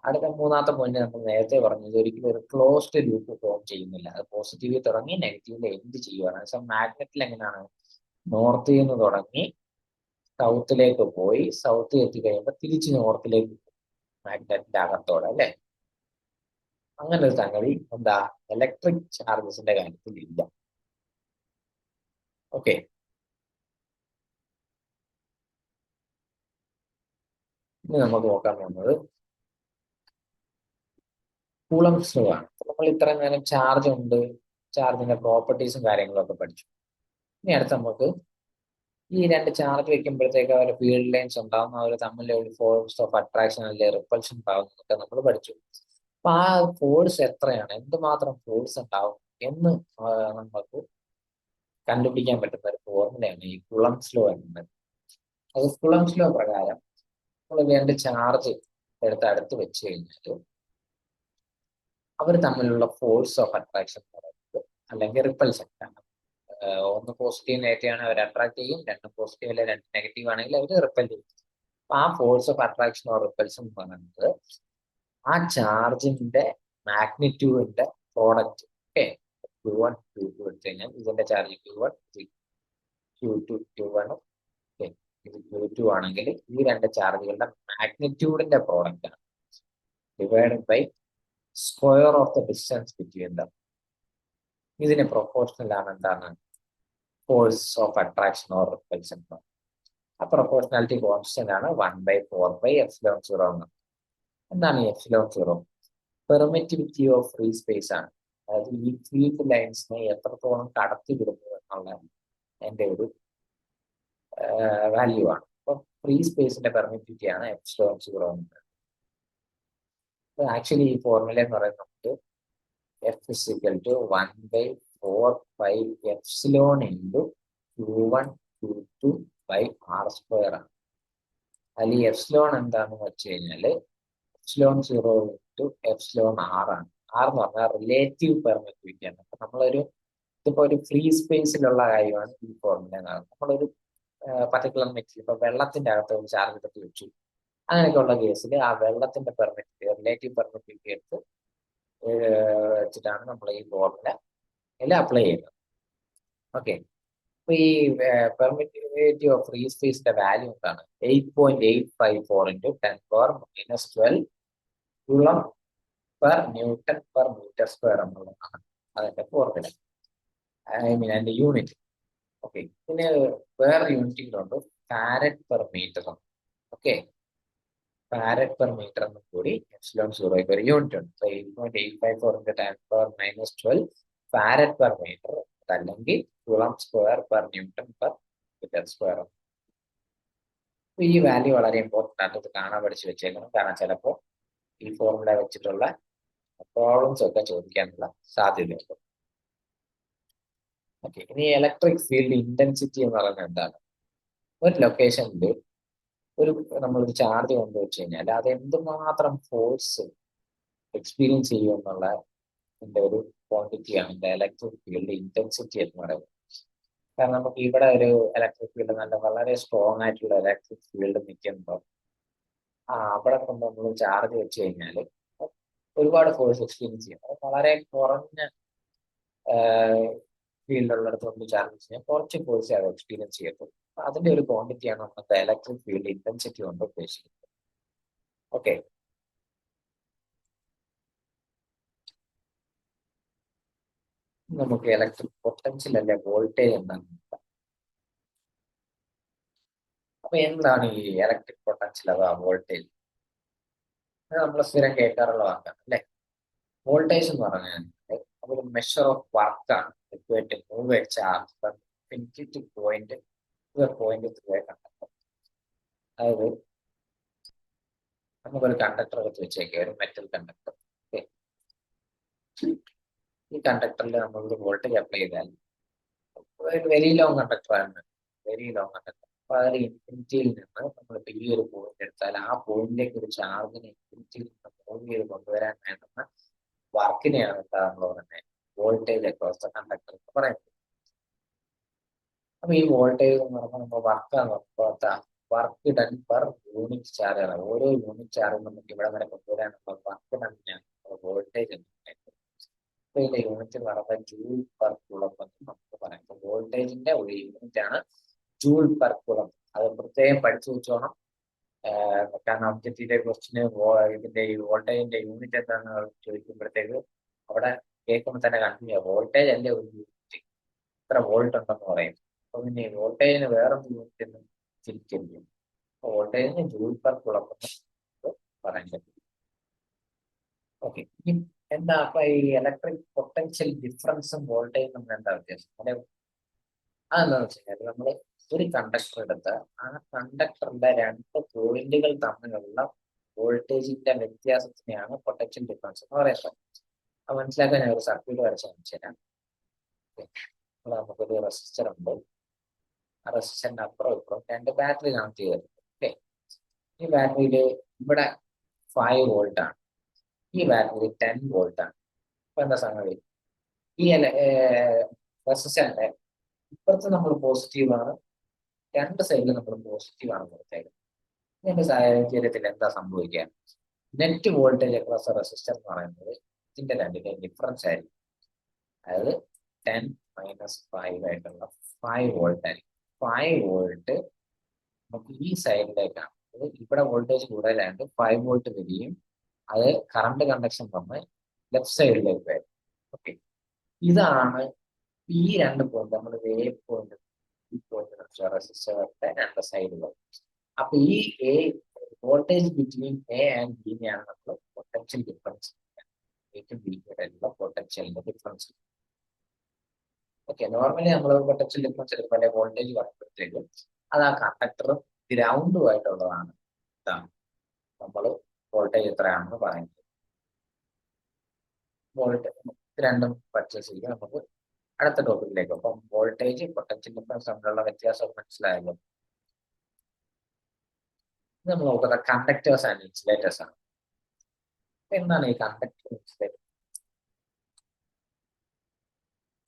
അടുത്ത മൂന്നാമത്തെ പോയിന്റ് നമ്മൾ നേരത്തെ പറഞ്ഞത് ഒരിക്കലും ഒരു ക്ലോസ്ഡ് ലൂപ്പ് ഫോം ചെയ്യുന്നില്ല. അത് പോസിറ്റീവിൽ തുടങ്ങി നെഗറ്റീവിൽ എൻഡ് ചെയ്യുകയാണ്. പക്ഷെ മാഗ്നറ്റിൽ എങ്ങനെയാണ്? നോർത്തിൽ നിന്ന് തുടങ്ങി സൗത്തിലേക്ക് പോയി സൗത്ത് എത്തി കഴിയുമ്പോൾ തിരിച്ച് നോർത്തിലേക്ക് മാഗ്നറ്റിന്റെ അകത്തോടെ, അല്ലെ? അങ്ങനെ ഒരു സംഗതി എന്താ ഇലക്ട്രിക് ചാർജസിന്റെ കാര്യത്തിൽ ഇല്ല. ഓക്കെ, ഇനി നമുക്ക് നോക്കാൻ പോകുന്നത് കൂളംബ്സ് ലോ ആണ്. നമ്മൾ ഇത്രയും നേരം ചാർജ് ഉണ്ട്, ചാർജിന്റെ പ്രോപ്പർട്ടീസും കാര്യങ്ങളും ഒക്കെ പഠിച്ചു. ഇനി അടുത്ത് നമുക്ക് ഈ രണ്ട് ചാർജ് വെക്കുമ്പോഴത്തേക്ക് അവരുടെ ഫീൽഡ് ലൈൻസ് ഉണ്ടാകുന്ന അവർ തമ്മിൽ ഒരു ഫോഴ്സ് ഓഫ് അട്രാക്ഷൻ അല്ലെങ്കിൽ റിപ്പൾഷൻ ഉണ്ടാകുന്നതൊക്കെ നമ്മൾ പഠിച്ചു. അപ്പൊ ആ ഫോഴ്സ് എത്രയാണ്, എന്തുമാത്രം ഫോഴ്സ് ഉണ്ടാവും എന്ന് നമുക്ക് കണ്ടുപിടിക്കാൻ പറ്റുന്ന ഒരു ഫോർമുലയാണ് ഈ കുളംസ് ലോ എന്നത്. അത് കുളംസ് ലോ പ്രകാരം നമ്മൾ രണ്ട് ചാർജ് എടുത്ത് അടുത്ത് വെച്ച് കഴിഞ്ഞാൽ അവർ തമ്മിലുള്ള ഫോഴ്സ് ഓഫ് അട്രാക്ഷൻ പറയുന്നത് അല്ലെങ്കിൽ റിപ്പൽഷൻ. ഒന്ന് പോസിറ്റീവ് നെഗറ്റീവ് ആണ് അവർ അട്രാക്ട് ചെയ്യും, രണ്ട് പോസിറ്റീവ് അല്ലെ രണ്ട് നെഗറ്റീവ് ആണെങ്കിൽ അവർ റിപ്പൽ ചെയ്യും. അപ്പൊ ആ force of attraction or repulsion എന്ന് പറയുന്നത് ആ ചാർജിന്റെ മാഗ്നിറ്റ്യൂഡിന്റെ പ്രോഡക്റ്റ്. ഓക്കെ, Q1 Q2 എടുത്തു കഴിഞ്ഞാൽ ഇതിന്റെ charge Q1, Q2 Q1, okay, ഇത് Q2 ആണെങ്കിൽ ഈ രണ്ട് ചാർജുകളുടെ മാഗ്നിറ്റ്യൂഡിന്റെ പ്രോഡക്റ്റ് ആണ് divided by square of the distance between them. ഇതിന് പ്രൊപ്പോർഷണൽ ആണ് എന്താണ് force of attraction or repulsion. ആ പ്രൊപ്പോർഷണാലിറ്റി കോൺസ്റ്റന്റ് ആണ് 1/4πε0 എന്ന്. എന്താണ് ഈ ε0? പെർമിറ്റിവിറ്റി ഓഫ് ഫ്രീ സ്പേസ് ആണ്. അതായത് ഈ ഫീൽഡ് ലൈൻസിനെ എത്രത്തോളം കടത്തി വിടുന്നു എന്നുള്ള എൻ്റെ ഒരു വാല്യൂ ആണ്. അപ്പൊ ഫ്രീ സ്പേസിന്റെ പെർമിറ്റിവിറ്റി ആണ് ε0 എന്ന്. ആക്ച്വലി ഈ ഫോർമുല എന്ന് പറയുന്നത് നമുക്ക് F is equal to 1/4πε into Q1 Q2 by R square ആണ്. അതിൽ ഈ എപ്സിലോൺ എന്താണെന്ന് വെച്ച് കഴിഞ്ഞാല് ε0 into εr ആണ്. ആർ എന്ന് പറഞ്ഞാൽ റിലേറ്റീവ് പെർമിറ്റിവിറ്റി ആണ്. അപ്പൊ നമ്മളൊരു ഇതിപ്പോ ഒരു ഫ്രീ സ്പേസിലുള്ള കാര്യമാണ് ഈ ഫോർമുല എന്നാണ്. നമ്മളൊരു പർട്ടിക്കുലർ മെറ്റീരിയൽ ഇപ്പൊ വെള്ളത്തിന്റെ അകത്ത് ഒരു ചാർജ് എടുത്ത് വെച്ചു, അങ്ങനെയൊക്കെയുള്ള കേസിൽ ആ വെള്ളത്തിന്റെ പെർമിറ്റിവിറ്റി റിലേറ്റീവ് പെർമിറ്റിവിറ്റി എടുത്ത് വെച്ചിട്ടാണ് നമ്മൾ ഈ ഫോർമുല അപ്ലൈ ചെയ്യുന്നത്. ഓക്കെ, അപ്പൊ ഈ പെർമിറ്റിവിറ്റി ഓഫ് ഫ്രീ സ്പേസിന്റെ വാല്യൂ എന്താണ്? 8.854 into 10⁻⁻12 coulomb per newton per meter square എന്നുള്ളതാണ് അതിന്റെ ഫോർമുല, ഐ മീൻ അതിന്റെ യൂണിറ്റ്. ഓക്കെ, പിന്നെ വേറെ യൂണിറ്റുകളുണ്ട്, farad per metre. Okay, farad per metre എന്നും കൂടി ε0 ഒരു യൂണിറ്റ് ഉണ്ട്. 8.854 into 10⁻⁻12 ഫാരഡ് പെർ മീറ്റർ, അല്ലെങ്കിൽ coulomb square per newton per meter square. ഈ വാല്യൂ വളരെ ഇമ്പോർട്ടൻ്റ് ആണ്, ഇത് കാണാൻ പഠിച്ചു വെച്ചേക്കണം. കാരണം ചിലപ്പോൾ ഈ ഫോർമുല വെച്ചിട്ടുള്ള പ്രോബ്ലംസ് ഒക്കെ ചോദിക്കാനുള്ള സാധ്യതയുണ്ട്. ഓക്കെ, ഇനി ഇലക്ട്രിക് ഫീൽഡ് ഇന്റൻസിറ്റി എന്ന് പറയുന്നത് എന്താണ്? ഒരു ലൊക്കേഷനിൽ നമ്മളൊരു ചാർജ് കൊണ്ടുവച്ച് കഴിഞ്ഞാൽ അത് എന്തുമാത്രം ഫോഴ്സ് എക്സ്പീരിയൻസ് ചെയ്യും എന്നുള്ള ഒരു ക്വാണ്ടിറ്റിയാണ് ഇലക്ട്രിക് ഫീൽഡ് ഇന്റൻസിറ്റി എന്ന് പറയുന്നത്. കാരണം നമുക്ക് ഇവിടെ ഒരു ഇലക്ട്രിക് ഫീൽഡ് വളരെ സ്ട്രോങ് ആയിട്ടുള്ള ഇലക്ട്രിക് ഫീൽഡ് നിൽക്കുമ്പോൾ അവിടെ കൊണ്ട് നമ്മൾ ചാർജ് വെച്ച് കഴിഞ്ഞാൽ ഒരുപാട് ഫോഴ്സ് എക്സ്പീരിയൻസ് ചെയ്യും. അത് വളരെ കുറഞ്ഞ ഫീൽഡുള്ളിടത്ത് കൊണ്ട് ചാർജ് വെച്ച് കഴിഞ്ഞാൽ കുറച്ച് ഫോഴ്സ് അത് എക്സ്പീരിയൻസ് ചെയ്യത്തുള്ളൂ. അതിന്റെ ഒരു ക്വാണ്ടിറ്റിയാണ് നമുക്ക് ഇലക്ട്രിക് ഫീൽഡ് ഇന്റൻസിറ്റി കൊണ്ട് ഉദ്ദേശിക്കുന്നത്. ഓക്കെ, നമുക്ക് ഇലക്ട്രിക് പൊട്ടൻഷ്യൽ അല്ലെ വോൾട്ടേജ് എന്താണ്? അപ്പൊ എന്താണ് ഈ ഇലക്ട്രിക് പൊട്ടൻഷ്യൽ അഥവാ വോൾട്ടേജ്? അത് നമ്മൾ സ്ഥിരം കേൾക്കാറുള്ള വാക്കാണ് അല്ലെ. വോൾട്ടേജ് എന്ന് പറഞ്ഞാൽ അതൊരു മെഷർ ഓഫ് വർക്കാണ്. Move A charge from infinity two point through A conductor. അതായത് നമുക്കൊരു കണ്ടക്ടർ എടുത്ത് വെച്ചേക്കുക, ഒരു മെറ്റൽ കണ്ടക്ടർ. ഓക്കെ, ഈ കണ്ടക്ടറിൽ നമ്മളൊരു വോൾട്ടേജ് അപ്ലൈ ചെയ്താൽ വെരി ലോങ് കണ്ടക്ടറാണ്, വെരി ലോങ് കണ്ടക്ടർ. അപ്പൊ അതിൽ ഇൻഫിനിറ്റിയിൽ നിന്ന് നമ്മളിപ്പോ ഈ ഒരു പോയിന്റ് എടുത്താൽ ആ പോയിന്റിലേക്ക് ഒരു ചാർജിനെ ഇൻഫിനിറ്റിയിൽ നിന്ന് മൂവ് ചെയ്ത് കൊണ്ടുവരാൻ വേണ്ടുന്ന വർക്കിനെയാണ് നമ്മൾ പറയുന്നത് വോൾട്ടേജ് അക്രോസ് ദ കണ്ടക്ടർ എന്ന് പറയുന്നത്. അപ്പൊ ഈ വോൾട്ടേജ് എന്ന് പറയുമ്പോൾ നമ്മൾ work done per unit charge ആണ്. ഓരോ യൂണിറ്റ് ചാർജ് നമുക്ക് ഇവിടെ വരെ കൊണ്ടുവരാനുള്ള വർക്ക് ഡണ്ണിനാണ് വോൾട്ടേജ് എന്ന് പറയുന്നത്. അപ്പൊ ഇതിന്റെ യൂണിറ്റ് എന്ന് പറയുന്നത് ജൂൾ പെർ കുളം എന്ന് നമുക്ക് പറയാം. വോൾട്ടേജിന്റെ ഒരു യൂണിറ്റ് ആണ് ജൂൾ പെർ കുളം. അത് പ്രത്യേകം പഠിച്ചു വെച്ചോണം. കാരണം ഒബ്ജക്റ്റീവ് ക്വസ്റ്റിന് ഇതിന്റെ ഈ വോൾട്ടേജിന്റെ യൂണിറ്റ് എന്താണെന്ന് ചോദിക്കുമ്പോഴത്തേക്ക് അവിടെ കേൾക്കുമ്പോൾ തന്നെ കണ്ടിന്യൂ വോൾട്ടേജ് അല്ലേ ഒരു യൂണിറ്റ്, ഇത്ര വോൾട്ട് ഉണ്ടെന്ന് പറയും. അപ്പൊ പിന്നെ വോൾട്ടേജിന് വേറൊരു യൂണിറ്റ് എന്ന് തിരിച്ചില്ല. വോൾട്ടേജിന് ജൂൾ പെർ കുളം എന്ന് പറയാൻ പറ്റും. ഓക്കെ, ഇനി എന്താ അപ്പൊ ഈ ഇലക്ട്രിക് പൊട്ടൻഷ്യൽ ഡിഫറൻസും വോൾട്ടേജും തമ്മിൽ എന്താ വ്യത്യാസം? അതെന്താന്ന് വെച്ച് കഴിഞ്ഞാൽ നമ്മൾ ഒരു കണ്ടക്ടർ എടുത്ത് ആ കണ്ടക്ടറിന്റെ രണ്ട് പോയിന്റുകൾ തമ്മിലുള്ള വോൾട്ടേജിന്റെ വ്യത്യാസത്തിനെയാണ് പൊട്ടൻഷ്യൽ ഡിഫറൻസ് എന്ന് പറയുന്നത്. അത് മനസ്സിലാക്കാൻ ഞാൻ ഒരു സർക്യൂട്ട് വരച്ച് കാണിച്ചു തരാം. ഇവിടെ നമുക്കൊരു റെസിസ്റ്റർ ഉണ്ട്. ആ റെസിസ്റ്ററിന്റെ അപ്പുറം ഇപ്പുറം രണ്ട് ബാറ്ററി കണക്ട് ചെയ്തിട്ടുണ്ട്. ഓക്കെ, ഈ ബാറ്ററിയിൽ ഇവിടെ 5 വോൾട്ട് ആണ്, ഈ ബാറ്ററിയിൽ 10 വോൾട്ട് ആണ്. അപ്പൊ എന്താ സംഗതി, ഈ റെസിസ്റ്ററിന്റെ ഇപ്പുറത്ത് നമ്മൾ പോസിറ്റീവ് ആണ്, രണ്ട് സൈഡിൽ നമ്മൾ പോസിറ്റീവ് ആണ് കൊടുത്തേക്കുന്നത്. ഇതിന്റെ സാഹചര്യത്തിൽ എന്താ സംഭവിക്കുക, നെറ്റ് വോൾട്ടേജ് അക്രോസ് റെസിസ്റ്റർ എന്ന് പറയുന്നത് ഇതിന്റെ രണ്ടിന്റെ ഡിഫറൻസ് ആയിരിക്കും. അതായത് 10 - 5 ആയിട്ടുള്ള 5 വോൾട്ട് ആയിരിക്കും. 5 വോൾട്ട് നമുക്ക് ഈ സൈഡിലേക്കാണ്, ഇവിടെ വോൾട്ടേജ് കൂടുതലായിട്ട് 5 വോൾട്ട് വരികയും അത് കറണ്ട് കണ്ടക്ഷൻ വന്ന് ലെഫ്റ്റ് സൈഡിലേക്ക് വരും. ഓക്കെ, ഇതാണ് ഈ രണ്ട് പോയിന്റ് നമ്മൾ എ പോയിന്റ് ഈ പോയിന്റ് റെസിസ്റ്ററിന്റെ രണ്ട് സൈഡുകൾ. അപ്പൊ ഈ A voltage between A and ബിനെയാണ് നമ്മൾ പൊട്ടൻഷ്യൽ ഡിഫറൻസ്, ഏറ്റവും ബിയുടെ പൊട്ടൻഷ്യലിന്റെ ഡിഫറൻസ്. ഓക്കെ, നോർമലി നമ്മൾ പൊട്ടൻഷ്യൽ ഡിഫറൻസ് എടുക്കുമ്പോൾ വോൾട്ടേജ് പറയുമ്പോഴത്തേക്കും അത് ആ കണ്ടക്ടറും ഗ്രൗണ്ടുമായിട്ടുള്ളതാണ്. ഇതാണ് നമ്മൾ വോൾട്ടേജ് എത്രയാണെന്ന് പറയുന്നത്. വോൾട്ടേജ് രണ്ടും പർച്ചേസ് ചെയ്യുക. നമുക്ക് അടുത്ത ടോപ്പിക്കിലേക്ക്, അപ്പം വോൾട്ടേജ് പൊട്ടൻഷ്യൽ ഡിഫറൻസ് തമ്മിലുള്ള വ്യത്യാസം മനസ്സിലായല്ലോ. ഇത് നമ്മൾ നോക്കുന്ന കണ്ടക്ടേഴ്സ് ആൻഡ് ഇൻസുലേറ്റേഴ്സ് ആണ്. എന്താണ് ഈ കണ്ടക്ടർ ഇൻസുലേറ്റർ?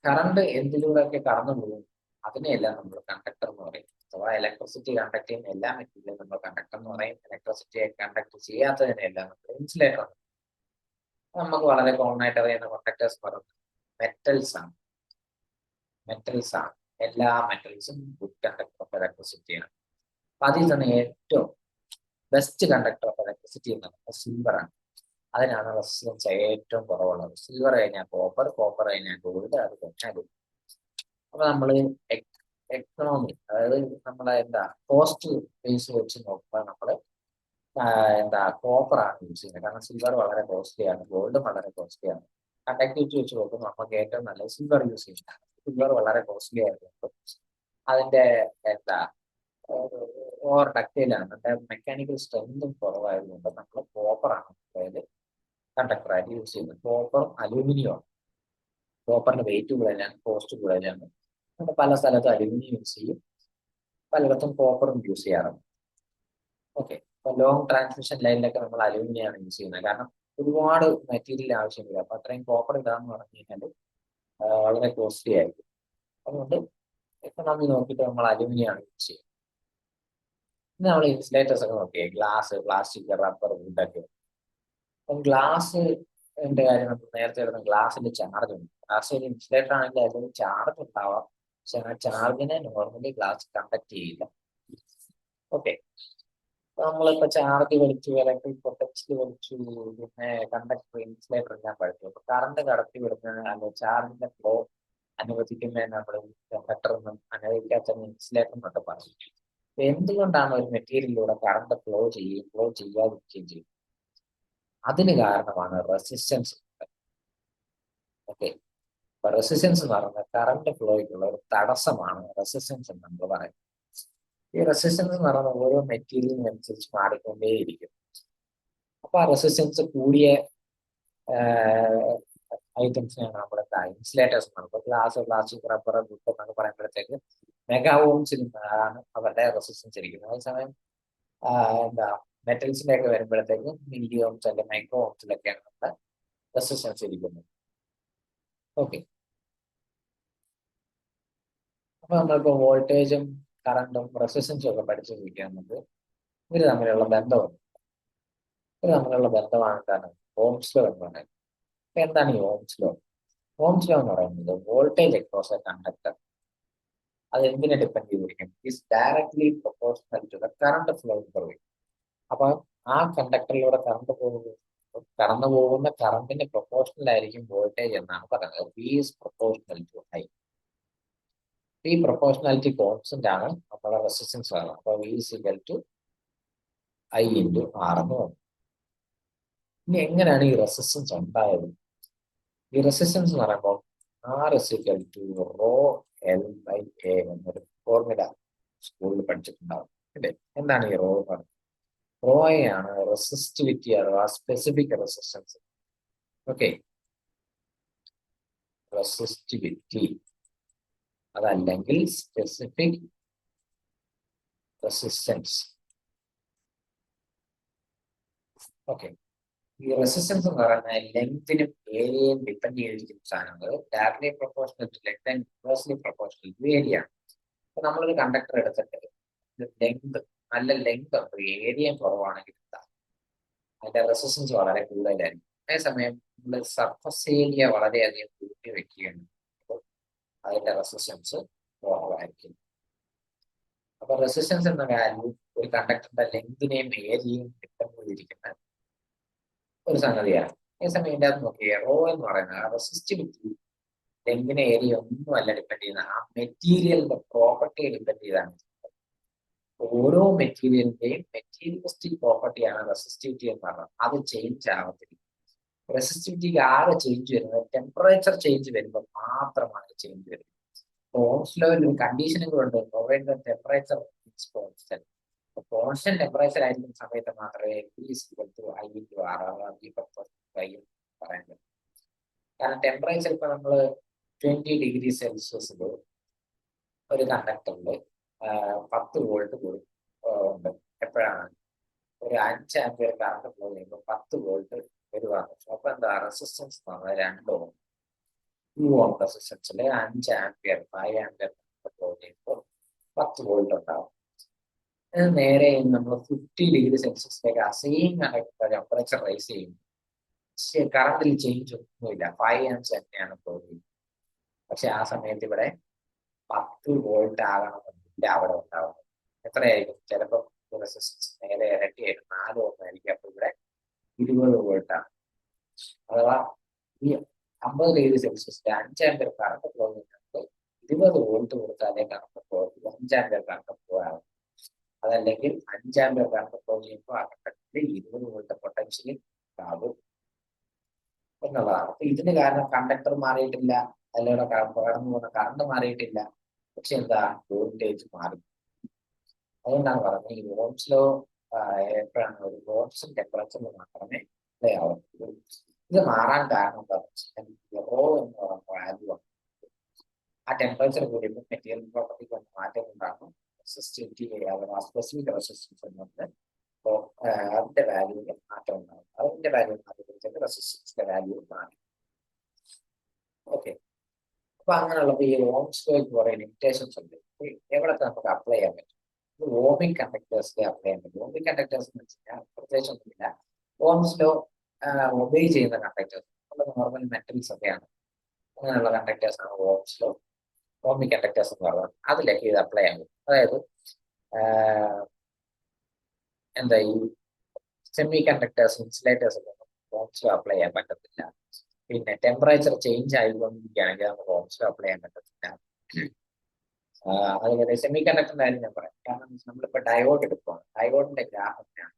കറണ്ട് എന്തിലൂടെയൊക്കെ കടന്നു പോകും അതിനെയെല്ലാം നമ്മൾ കണ്ടക്ടർ എന്ന് പറയും. അഥവാ ഇലക്ട്രിസിറ്റി കണ്ടക്ട് ചെയ്യുന്ന എല്ലാ മെറ്റീരിയലും നമ്മൾ കണ്ടക്ടർ എന്ന് പറയും. ഇലക്ട്രിസിറ്റിയെ കണ്ടക്ട് ചെയ്യാത്തതിനെല്ലാം നമ്മൾ ഇൻസുലേറ്റർ. നമുക്ക് വളരെ കോമൺ ആയിട്ട് അറിയുന്ന കണ്ടക്ടേഴ്സ് പറയുന്നത് മെറ്റൽസ് ആണ്. മെറ്റൽസ് ആണ്, എല്ലാ മെറ്റൽസും ഗുഡ് കണ്ടക്ടർ ഓഫ് ഇലക്ട്രിസിറ്റിയാണ്. അപ്പൊ അതിൽ തന്നെ ഏറ്റവും ബെസ്റ്റ് കണ്ടക്ടർ ഓഫ് ഇലക്ട്രിസിറ്റി എന്ന് പറയുന്നത് സിൽവർ ആണ്. അതിനാണ് റെസിസ്റ്റൻസ് ഏറ്റവും കുറവുള്ളത്. സിൽവർ കഴിഞ്ഞാൽ കോപ്പർ, കോപ്പർ കഴിഞ്ഞാൽ ഗോൾഡ്, അത് കഴിഞ്ഞാൽ ഗോൾഡ്. അപ്പൊ നമ്മൾ എക്കണോമി, അതായത് നമ്മളെ കോസ്റ്റ് ബേസ് വെച്ച് നോക്കുമ്പോൾ നമ്മൾ കോപ്പർ ആണ് യൂസ് ചെയ്യുന്നത്. കാരണം സിൽവർ വളരെ കോസ്റ്റ്ലി ആണ്, ഗോൾഡും വളരെ കോസ്റ്റ്ലി ആണ്. കണ്ടക്ടിവിറ്റി വെച്ച് നോക്കുമ്പോൾ നമുക്ക് ഏറ്റവും നല്ലത് സിൽവർ യൂസ് ചെയ്യുന്നതാണ്. സിൽവർ വളരെ കോസ്റ്റ്ലി ആയതുകൊണ്ട് അതിന്റെ ഓവർ ഡക്റ്റൈലാണ്, അതിന്റെ മെക്കാനിക്കൽ സ്ട്രെങ്തും കുറവായതുകൊണ്ട് നമ്മൾ കോപ്പറാണ് അതായത് കണ്ടക്ടറായിട്ട് യൂസ് ചെയ്യുന്നത്. കോപ്പറും അലൂമിനിയം ആണ്. കോപ്പറിന്റെ വെയിറ്റ് കൂടുതലാണ്, കോസ്റ്റ് കൂടുതലാണ്. നമ്മൾ പല സ്ഥലത്തും അലൂമിനിയം യൂസ് ചെയ്യും, പലയിടത്തും കോപ്പറും യൂസ് ചെയ്യാറുണ്ട്. ഓക്കെ, അപ്പൊ ലോങ് ട്രാൻസ്മിഷൻ ലൈനിലൊക്കെ നമ്മൾ അലൂമിനിയം ആണ് യൂസ് ചെയ്യുന്നത്. കാരണം ഒരുപാട് മെറ്റീരിയൽ ആവശ്യമില്ല. അപ്പൊ അത്രയും കോപ്പർ ഇടാന്ന് പറഞ്ഞു കഴിഞ്ഞാൽ വളരെ കോസ്റ്റ്ലി ആയിരിക്കും. അതുകൊണ്ട് എക്കണോമി നോക്കിയിട്ട് നമ്മൾ അലൂമിനിയം ആണ് യൂസ് ചെയ്യുന്നത്. ഇന്ന് നമ്മൾ ഇൻസുലേറ്റേഴ്സ് ഒക്കെ നോക്കിയേ, ഗ്ലാസ്, പ്ലാസ്റ്റിക്, റബ്ബർ, വുഡൊക്കെ. അപ്പം ഗ്ലാസിന്റെ കാര്യം നമ്മൾ നേരത്തെ എടുത്ത ഗ്ലാസിന്റെ ചാർജ് ഉണ്ട്. ഗ്ലാസ് ഒരു ഇൻസുലേറ്റർ ആണെങ്കിൽ അതിൽ ചാർജ് ഉണ്ടാവാം, പക്ഷെ ആ ചാർജിനെ നോർമലി ഗ്ലാസ് കണ്ടക്ട് ചെയ്യില്ല. ഓക്കെ, നമ്മളിപ്പോ ചാർജ് വലിച്ചു, ഇലക്ട്രിക് പൊട്ടൻഷ്യൽ വലിച്ചു, പിന്നെ കണ്ടക്ടർ, ഇൻസുലേറ്റർ എല്ലാം പഠിച്ചു. അപ്പൊ കറണ്ട് കടത്തി വിടുന്ന അല്ലെ ചാർജിന്റെ ഫ്ലോ അനുവദിക്കുന്നതിന് നമ്മൾ കണ്ടക്ടർ എന്നും അനുവദിക്കാത്ത ഇൻസുലേറ്റർ എന്നൊക്കെ പറയും. എന്തുകൊണ്ടാണ് ഒരു മെറ്റീരിയലിലൂടെ കറണ്ട് ഫ്ലോ ചെയ്യാതിരിക്കുകയും ചെയ്യും? അതിന് കാരണമാണ് റെസിസ്റ്റൻസ്. ഓക്കെ, അപ്പൊ റെസിസ്റ്റൻസ് എന്ന് പറയുന്നത് കറണ്ട് ഫ്ലോയ്ക്കുള്ള ഒരു തടസ്സമാണ് റെസിസ്റ്റൻസ് എന്ന് നമ്മൾ പറയുന്നത്. ഈ റെസിസ്റ്റൻസ് എന്ന് പറയുന്നത് ഓരോ മെറ്റീരിയലിനനുസരിച്ച് മാറിക്കൊണ്ടേയിരിക്കും. അപ്പൊ ആ റെസിസ്റ്റൻസ് കൂടിയ ഐറ്റംസിനാണ് നമ്മുടെ ഇൻസുലേറ്റേഴ്സ് എന്ന് പറയുന്നത്. ഗ്ലാസ്, പ്ലാസ്റ്റിക്, റബ്ബർ, വുഡ് എന്നൊക്കെ പറയുമ്പോഴത്തേക്ക് മെഗാ ഓംസിൽ ആണ് അവരുടെ റെസിസ്റ്റൻസ് ഇരിക്കുന്നത്. അതേസമയം മെറ്റൽസിന്റെ ഒക്കെ വരുമ്പോഴത്തേക്ക് മില്ലി ഓംസ് അല്ലെങ്കിൽ മൈക്രോ ഓംസിലൊക്കെയാണ് നമ്മുടെ റെസിസ്റ്റൻസ് ഇരിക്കുന്നത്. ഓക്കെ, അപ്പൊ നമ്മളിപ്പോ വോൾട്ടേജും കറണ്ടും റെസിസ്റ്റൻസും ഒക്കെ പഠിച്ചിരിക്കുന്നത് ഇവര് തമ്മിലുള്ള ബന്ധമുണ്ട്. ഇവര് തമ്മിലുള്ള ബന്ധമാണ് എന്താണ് ഓംസ് ലോ എന്ന് പറയുന്നത്. എന്താണ് ഈ ഓംസ് ലോ? ഓംസ് ലോ എന്ന് പറയുന്നത് വോൾട്ടേജ് അക്രോസ് എ കണ്ടക്ടർ അത് എന്തിനെ ഡിപ്പെൻഡ് ചെയ്തിരിക്കും? Is directly proportional to the current flow in. അപ്പൊ ആ കണ്ടക്ടറിലൂടെ കടന്നു പോകുന്ന കറണ്ടിന് പ്രൊപ്പോർഷണൽ ആയിരിക്കും വോൾട്ടേജ് എന്നാണ് പറയുന്നത്. V is proportional to I. ഈ പ്രൊപ്പോർഷണാലിറ്റി കോൺസ്റ്റന്റ് ആണ് നമ്മുടെ റെസിസ്റ്റൻസ് പറയുന്നത്. അപ്പൊ V is equal to I into R എന്ന് പറഞ്ഞു. ഇനി എങ്ങനെയാണ് ഈ റെസിസ്റ്റൻസ് ഉണ്ടായത്? ഈ റെസിസ്റ്റൻസ് എന്ന് പറയുമ്പോൾ R is equal to rho L by A എന്നൊരു ഫോർമുല സ്കൂളിൽ പഠിച്ചിട്ടുണ്ടാവും അല്ലേ? എന്താണ് ഈ റോ എന്ന് പറയുന്നത്? റോയെയാണ് റെസിസ്റ്റിവിറ്റി അഥവാ സ്പെസിഫിക് റെസിസ്റ്റൻസ്. ഓക്കെ, റെസിസ്റ്റിവിറ്റി അതല്ലെങ്കിൽ സ്പെസിഫിക് റെസിസ്റ്റൻസ്. ഓക്കെ, ഈ റെസിസ്റ്റൻസ് എന്ന് പറയുന്നത് ലെങ്തിനും ഏരിയയും ഡിപ്പെൻഡ് ചെയ്തിരിക്കുന്ന സാധനങ്ങൾ directly proportional to length and inversely proportional to area. അപ്പൊ നമ്മളൊരു കണ്ടക്ടർ എടുത്തിട്ട് ലെങ്ത് നല്ല ലെങ്ത് ഉണ്ട്, ഏരിയയും കുറവാണെങ്കിൽ അതിന്റെ റെസിസ്റ്റൻസ് വളരെ കൂടുതലായിരിക്കും. അതേസമയം നമ്മൾ സർഫസ് ഏരിയ വളരെയധികം കൂട്ടി വെക്കുകയാണ്, അപ്പോൾ അതിന്റെ റെസിസ്റ്റൻസ് കുറവായിരിക്കും. അപ്പൊ റെസിസ്റ്റൻസ് എന്ന വാല്യൂ ഒരു കണ്ടക്ടറിന്റെ ലെങ്തിനെയും ഏരിയയും ഡിപ്പെൻഡ് ചെയ്തിരിക്കുന്ന ഒരു സംഗതിയാണ്. അതേസമയം ഇതിന്റെ അകത്ത് നോക്കിയാൽ റോ എന്ന് പറയുന്നത് റെസിസ്റ്റിവിറ്റി ലെങ്തിനെ ഏരിയ ഒന്നും അല്ല ഡിപ്പെൻഡ് ചെയ്യുന്ന ആ മെറ്റീരിയലിന്റെ പ്രോപ്പർട്ടിയെ ഡിപ്പെൻഡ് ചെയ്താണ്. ഓരോ മെറ്റീരിയലിന്റെയും മെറ്റീരിയലിസ്റ്റിക് പ്രോപ്പർട്ടിയാണ് റെസിസ്റ്റിവിറ്റി എന്ന് പറയുന്നത്. അത് ചേഞ്ച് ആവത്തില്ല. റെസിസ്റ്റിവിറ്റിക്ക് ആകെ ചേഞ്ച് വരുന്നത് ടെമ്പറേച്ചർ ചേഞ്ച് വരുമ്പോൾ മാത്രമാണ് ചേഞ്ച് വരുന്നത്. ഓംസ് ലോയിൽ ഒരു കണ്ടീഷനുകൾ ഉണ്ട്, provide temperature constant. Constant temperature ആയിരിക്കുന്ന സമയത്ത് മാത്രമേ പറയാൻ പറ്റൂ. കാരണം ടെമ്പറേച്ചർ ഇപ്പൊ നമ്മൾ 20 ഡിഗ്രി സെൽഷ്യസിൽ ഒരു കണ്ടക്ടറിൽ 10 വോൾട്ട് ഉണ്ട്. എപ്പോഴാണ് ഒരു 5 ആംപിയർ കറണ്ട് ഫ്ലോ ചെയ്യുമ്പോൾ 10 വോൾട്ട് വരുവാണ്. അപ്പൊ എന്താ റെസിസ്റ്റൻസ് എന്ന് പറഞ്ഞാൽ 2 ഓം. 2 ഓം റെസിസ്റ്റൻസിൽ 5 ആംപിയർ 5 ആംപിയർ ഫ്ലോ ചെയ്യുമ്പോൾ 10 വോൾട്ട് ഉണ്ടാവും. നേരെ നമ്മൾ 50 ഡിഗ്രി സെൽഷ്യസിലേക്ക് ആ സെയിം ടെമ്പറേച്ചർ റൈസ് ചെയ്യും, കറണ്ടിൽ ചേഞ്ച് ഒന്നുമില്ല, 5 ആംസ് തന്നെയാണ് ഫ്ലോ ചെയ്യുന്നത്. പക്ഷെ ആ സമയത്ത് ഇവിടെ 10 വോൾട്ട് ആകണമെന്നില്ല അവിടെ ഉണ്ടാവുന്നത്. എത്രയായിരിക്കും? ചിലപ്പോൾ റെസിസ്റ്റൻസ് നേരെ ഇരട്ടിയായിട്ട് 4 ഓം ആയിരിക്കും. അപ്പൊ ഇവിടെ 20 വോൾട്ടാണ്. അഥവാ ഈ 50 ഡിഗ്രി സെൽഷ്യസിൽ 5 ആംപിയർ കറണ്ട് ഫ്ലോ ചെയ്യുന്നത് 20 വോൾട്ട് കൊടുത്താലേ current flow 5 ampere current flow ആകും. അതല്ലെങ്കിൽ 5 ആംപിയർ കറണ്ട് ഫ്ലോ ചെയ്യുമ്പോൾ ആ കണ്ടക്ടറിൽ 20 വോൾട്ട് പൊട്ടൻഷ്യലി ആകും എന്നുള്ളതാണ്. അപ്പൊ ഇതിന് കാരണം കണ്ടക്ടർ മാറിയിട്ടില്ല, അതിലൂടെ കടന്നു പോകുന്ന കറണ്ട് മാറിയിട്ടില്ല, പക്ഷെ എന്താ വോൾട്ടേജ് മാറി. അതുകൊണ്ടാണ് പറഞ്ഞത് ഈ ഓംസ് ലോ എപ്പോഴാണ് ഒരു കോൺസ്റ്റന്റ് ടെമ്പറേച്ചറിൽ മാത്രമേ പ്ലേ ആവത്തുള്ളൂ. ഇത് മാറാൻ കാരണം എന്താണെന്ന് വെച്ചാൽ റോ എന്ന് പറയുന്ന വാല്യൂ ആണ്. ആ ടെമ്പറേച്ചർ കൂടിയപ്പോൾ മെറ്റീരിയൽ പ്രോപ്പർട്ടിക്ക് മാറ്റം ഉണ്ടാകും. റെസിസ്റ്റിവിറ്റി അഥവാ സ്പെസിഫിക് റെസിസ്റ്റൻസ് എന്നുള്ളത് അപ്പോൾ അതിന്റെ വാല്യൂവിൽ മാറ്റം ഉണ്ടാകും. അതിന്റെ വാല്യൂ മാറ്റി റെസിസ്റ്റൻസിന്റെ വാല്യൂ മാറി. ഓക്കെ, അപ്പൊ അങ്ങനെയുള്ളപ്പോൾ ഈ ഓംസ് ലോയ്ക്ക് കുറെ ലിമിറ്റേഷൻസ് ഉണ്ട്. എവിടൊക്കെ നമുക്ക് അപ്ലൈ ചെയ്യാൻ പറ്റും? ഓമിക് കണ്ടക്ടേഴ്സിലെ അപ്ലൈ ചെയ്യാൻ പറ്റും. ഓമിക് കണ്ടക്ടേഴ്സ് എന്ന് വെച്ച് കഴിഞ്ഞാൽ പ്രത്യേകിച്ച് ഒന്നുമില്ല, ഓംസ് ലോ ഒബേ ചെയ്യുന്ന കണ്ടക്ടേഴ്സ് നോർമൽ മെറ്റൽസ് ഒക്കെയാണ്. അങ്ങനെയുള്ള കണ്ടക്ടേഴ്സ് ആണ് ഓംസ് ലോ ഓമിക് കണ്ടക്ടേഴ്സ് എന്ന് പറയുന്നത്. അതിലേക്ക് ഇത് അപ്ലൈ ചെയ്യാൻ പറ്റും. അതായത് എന്താ ഈ സെമി കണ്ടക്ടേഴ്സ് ഇൻസുലേറ്റേഴ്സ് ഒന്നും ഓംസ് ലോ അപ്ലൈ ചെയ്യാൻ പറ്റത്തില്ല. പിന്നെ ടെമ്പറേച്ചർ ചേഞ്ച് ആയിക്കൊണ്ടിരിക്കുകയാണെങ്കിൽ നമുക്ക് ഓംസ് ലോ അപ്ലൈ ചെയ്യാൻ പറ്റത്തില്ല. അതുപോലെ സെമി കണ്ടക്ടറിന്റെ കാര്യം ഞാൻ പറയാം. കാരണം നമ്മളിപ്പോ ഡയോഡ് എടുക്കുകയാണ്, ഡയോഡിന്റെ ഗ്രാഫിനാണ്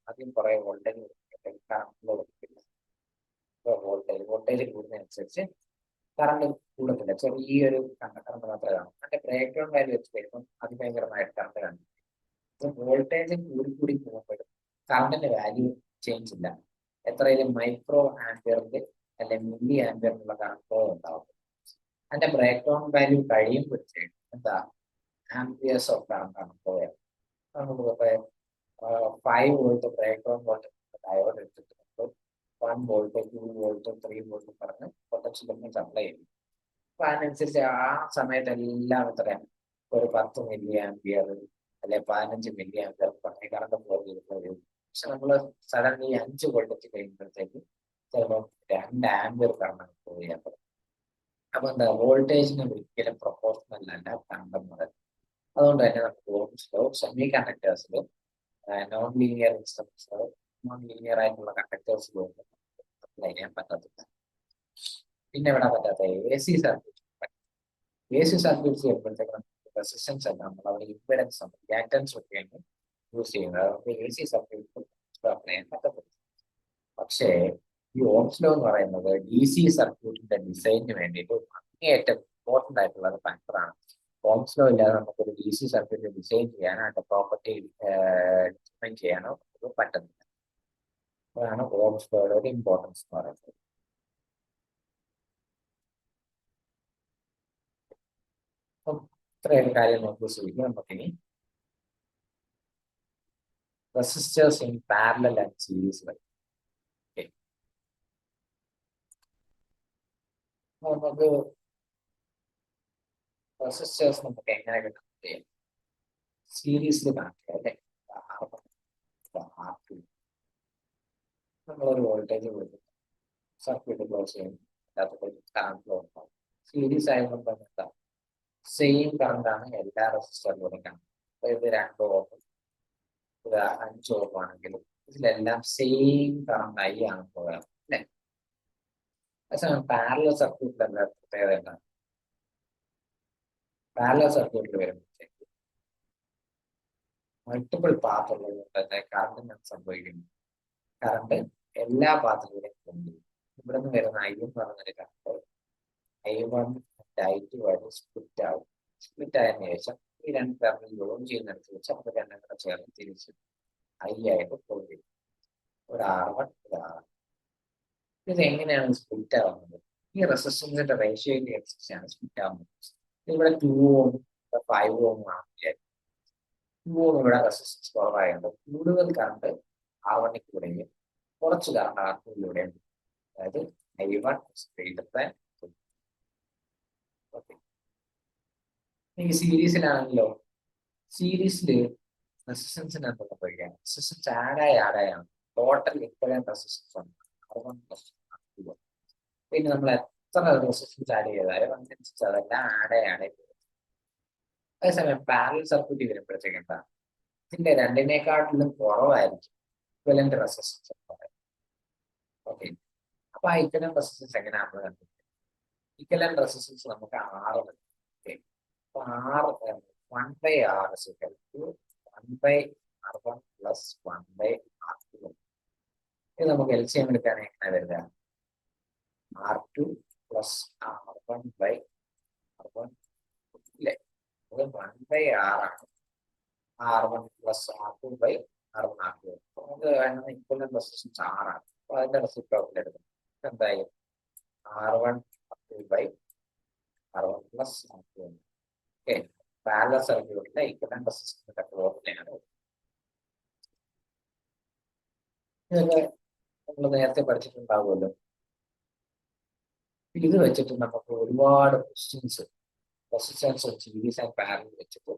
ആദ്യം കുറെ വോൾട്ടേജ് കൊടുക്കില്ല. വോൾട്ടേജ് കൂടുന്നതനുസരിച്ച് കറണ്ട് കൂടത്തില്ല, ചെറിയൊരു കറണ്ട് മാത്രമേ കാണും. അതിന്റെ ബ്രേക്ക് ഡൗൺ വാല്യൂ വെച്ച് വരുമ്പോൾ അതിഭയങ്കരമായിട്ട് കറണ്ട് കാണും. വോൾട്ടേജ് കൂടി പോകുമ്പോഴും കറണ്ടിന്റെ വാല്യൂ ചേഞ്ച് ഇല്ല. എത്രയും മൈക്രോ ആംപിയറിന്റെ അല്ലെങ്കിൽ മില്ലി ആംപിയറിനുള്ള കറണ്ട് ഫ്ലോ ഉണ്ടാവും. അതിന്റെ ബ്രേക്ക് ഡൗൺ വാല്യൂ കഴിയുമ്പോഴത്തേക്കും എന്താ ആംപിയേഴ്സ് ഓഫ് കറണ്ട് ആണ് ഫ്ലോ ചെയ്യുന്നത്. നമുക്കിപ്പോ 5 volt break down volt diode എടുത്തിട്ട് 1 വോൾട്ട് 2 വോൾട്ട് 3 വോൾട്ട് പറഞ്ഞ് പൊട്ടൻഷ്യൽ സപ്ലൈ ചെയ്യും. അപ്പൊ അതിനനുസരിച്ച് ആ സമയത്ത് എല്ലാം എത്രയാണ് ഒരു 10 മില്ലി ആംപിയർ അല്ലെ 15 മില്ലി ആംപിയർ പറഞ്ഞ് കറണ്ട് ഫ്ലോ ചെയ്ത്. പക്ഷെ നമ്മൾ സഡൻലി 5 വോൾട്ടേജ് കഴിയുമ്പോഴത്തേക്ക് ചിലപ്പോൾ 2 ആംപിയർ കറണ്ട് ഫ്ലോ ചെയ്യാൻ പറ്റും. അപ്പൊ എന്താ വോൾട്ടേജിന് ഒരിക്കലും പ്രൊപ്പോർഷണൽ അല്ല കറണ്ട് മുതൽ. അതുകൊണ്ട് തന്നെ നമുക്ക് ഓംസ് ലോ സെമി കണ്ടക്ടേഴ്സിൽ non linear instruments non linear ആയിട്ടുള്ള കണ്ടക്ടേഴ്സിൽ അപ്ലൈ ചെയ്യാൻ പറ്റത്തില്ല. പിന്നെ ഇവിടെ പറ്റാത്ത A C circuit. A C circuits വരുമ്പോഴത്തേക്ക് റെസിസ്റ്റൻസ് അല്ല, നമ്മൾ അവിടെ ഇംപെഡൻസ് ഉണ്ട്, റിയാക്ടൻസ് ഒക്കെയാണ് യൂസ് ചെയ്യുന്നത്. അതുകൊണ്ട് എ സി സർക്യൂട്ട് അപ്ലൈ ചെയ്യാൻ പറ്റത്തില്ല. പക്ഷേ ഈ ഓംസ് ലോ എന്ന് പറയുന്നത് ഡി സി സർക്യൂട്ടിന്റെ ഡിസൈനിന് വേണ്ടിയിട്ട് അങ്ങേയറ്റം ഇമ്പോർട്ടന്റ് ആയിട്ടുള്ള ഒരു ഫാക്ടറാണ്. ഓംസ് ലോ ഇല്ലാതെ നമുക്കൊരു ഡി സി സർക്യൂട്ട് ഡിസൈൻ ചെയ്യാനോ അതിന്റെ പ്രോപ്പർട്ടി ഡിഫൈൻ ചെയ്യാനോ നമുക്ക് പറ്റുന്നില്ല. അതാണ് ഓംസ്ക്വയറുടെ ഒരു ഇമ്പോർട്ടൻസ് എന്ന് പറയുന്നത്. അപ്പം ഇത്രയും കാര്യം നമുക്ക് ശ്രമിക്കും. നമുക്കിനി resistors in parallel and series വരും. നമുക്ക് റെസിസ്റ്റേഴ്സ് നമുക്ക് എങ്ങനെ കണക്ട് ചെയ്യാം? സീരീസിൽ കണക്ട് ചെയ്യാം അല്ലെ? നമ്മളൊരു വോൾട്ടേജ് കൊടുക്കും, സർക്യൂട്ട് ക്ലോസ് ചെയ്യും, കറണ്ട് ഫ്ലോ ഉണ്ടാവും. സീരീസ് ആയതുകൊണ്ട് എന്താ, സെയിം കറണ്ട് ആണ് എല്ലാ റെസിസ്റ്ററിലൂടെയും കാണുന്നത്. അപ്പൊ ഇത് 2 ഓം, ഇത് 5 ഓം ആണെങ്കിലും ഇതിലെല്ലാം സെയിം കറണ്ട് ഐ ആണ് പോകാറ് അല്ലെ? അതേസമയം പാരലൽ സർക്യൂട്ടിൽ എന്താ പ്രത്യേകത എന്താണ്? പാരലൽ സർക്യൂട്ടിൽ വരുമ്പോഴത്തേക്ക് മൾട്ടിപ്പിൾ പാത്ത് ഉള്ളതുകൊണ്ട് കറണ്ട് സംഭവിക്കുന്നു. കറണ്ട് എല്ലാ പാത്തിലൂടെയും കൊണ്ടുപോകും. ഇവിടെ നിന്ന് വരുന്ന ഐ എന്ന് പറഞ്ഞൊരു കറണ്ട് I1 I2 ആയിട്ട് സ്പ്ലിറ്റ് ആവും. സ്പ്ലിറ്റ് ആയതിനു ശേഷം ഈ 2 കറണ്ട് ജോയിൻ ചെയ്യുന്നിടത്ത് വെച്ച് നമുക്ക് 2 കൂടെ ചേർന്ന് തിരിച്ച് ഐ ആയിട്ട് പോകും. ഒരു R1 ഒരു R. ഇത് എങ്ങനെയാണ് സ്പ്ലിറ്റ് ആവുന്നത്? ഈ റെസിസ്റ്റൻസിന്റെ റേഷ്യോയ്ക്ക് അനുസരിച്ചാണ് സ്പ്ലിറ്റ് ആവുന്നത്. ഇവിടെ 2 ഓം 5 ഓം ആണ്. 2 ഓം ഇവിടെ റെസിസ്റ്റൻസ് കുറവായതുകൊണ്ട് കൂടുതൽ കറണ്ട് R1 കൂടെയും കുറച്ച് കറണ്ട് R2 അതായത് I1 ഗ്രേറ്റർ ദാൻ. ഈ സീരീസിലാണല്ലോ, സീരീസിൽ റെസിസ്റ്റൻസിന് എന്താ സംഭവിക്കുക? റെസിസ്റ്റൻസ് ആഡായാണ് ടോട്ടൽ ഇക്വലന്റ് റെസിസ്റ്റൻസ് ഉണ്ട്. പിന്നെ നമ്മൾ എത്ര റെസിസ്റ്റൻസ് ആഡ് ചെയ്താലും അതിനനുസരിച്ച് അതെല്ലാം ആഡ് പോകും. അതേസമയം പാരലൽ സർക്യൂട്ട് വരുമ്പോഴത്തേക്ക് എന്താ, ഇതിന്റെ രണ്ടിനേക്കാട്ടിലും കുറവായിരിക്കും ഇക്വലന്റ് റെസിസ്റ്റൻസ്. ഓക്കെ, അപ്പൊ ആ ഇക്വലന്റ് റെസിസ്റ്റൻസ് എങ്ങനെയാണ് നമ്മൾ കണ്ടുപിടിക്കുന്നത്? ഇക്വലന്റ് റെസിസ്റ്റൻസ് നമുക്ക് 6 മതി. അപ്പൊ R 1/R is equal to 1/R1 plus 1/R2. ഇത് നമുക്ക് LCM എടുക്കാൻ എങ്ങനെ വരിക? R2 plus R1/R1 ഇല്ലേ? അത് 1/R ആണ്. R1 plus R2/R1 R2. നമുക്ക് വേണ്ട ഇക്വലന്റ് റെസിസ്റ്റൻസ് 6 ആണ്. അപ്പൊ അതിന്റെ റെസിപ്രോക്കൽ എടുക്കും. എന്തായി? R1 R2/R1 plus R2. Okay, parallel സർക്യൂട്ടിലെ ഇക്വലന്റ് റെസിസ്റ്റൻസിന്റെ പ്ലോട്ടിനെയാണ് ഇതൊക്കെ നമ്മൾ നേരത്തെ പഠിച്ചിട്ടുണ്ടാവുമല്ലോ. ഇത് വെച്ചിട്ട് നമുക്ക് ഒരുപാട് questions resistance series and parallel വെച്ചിട്ട്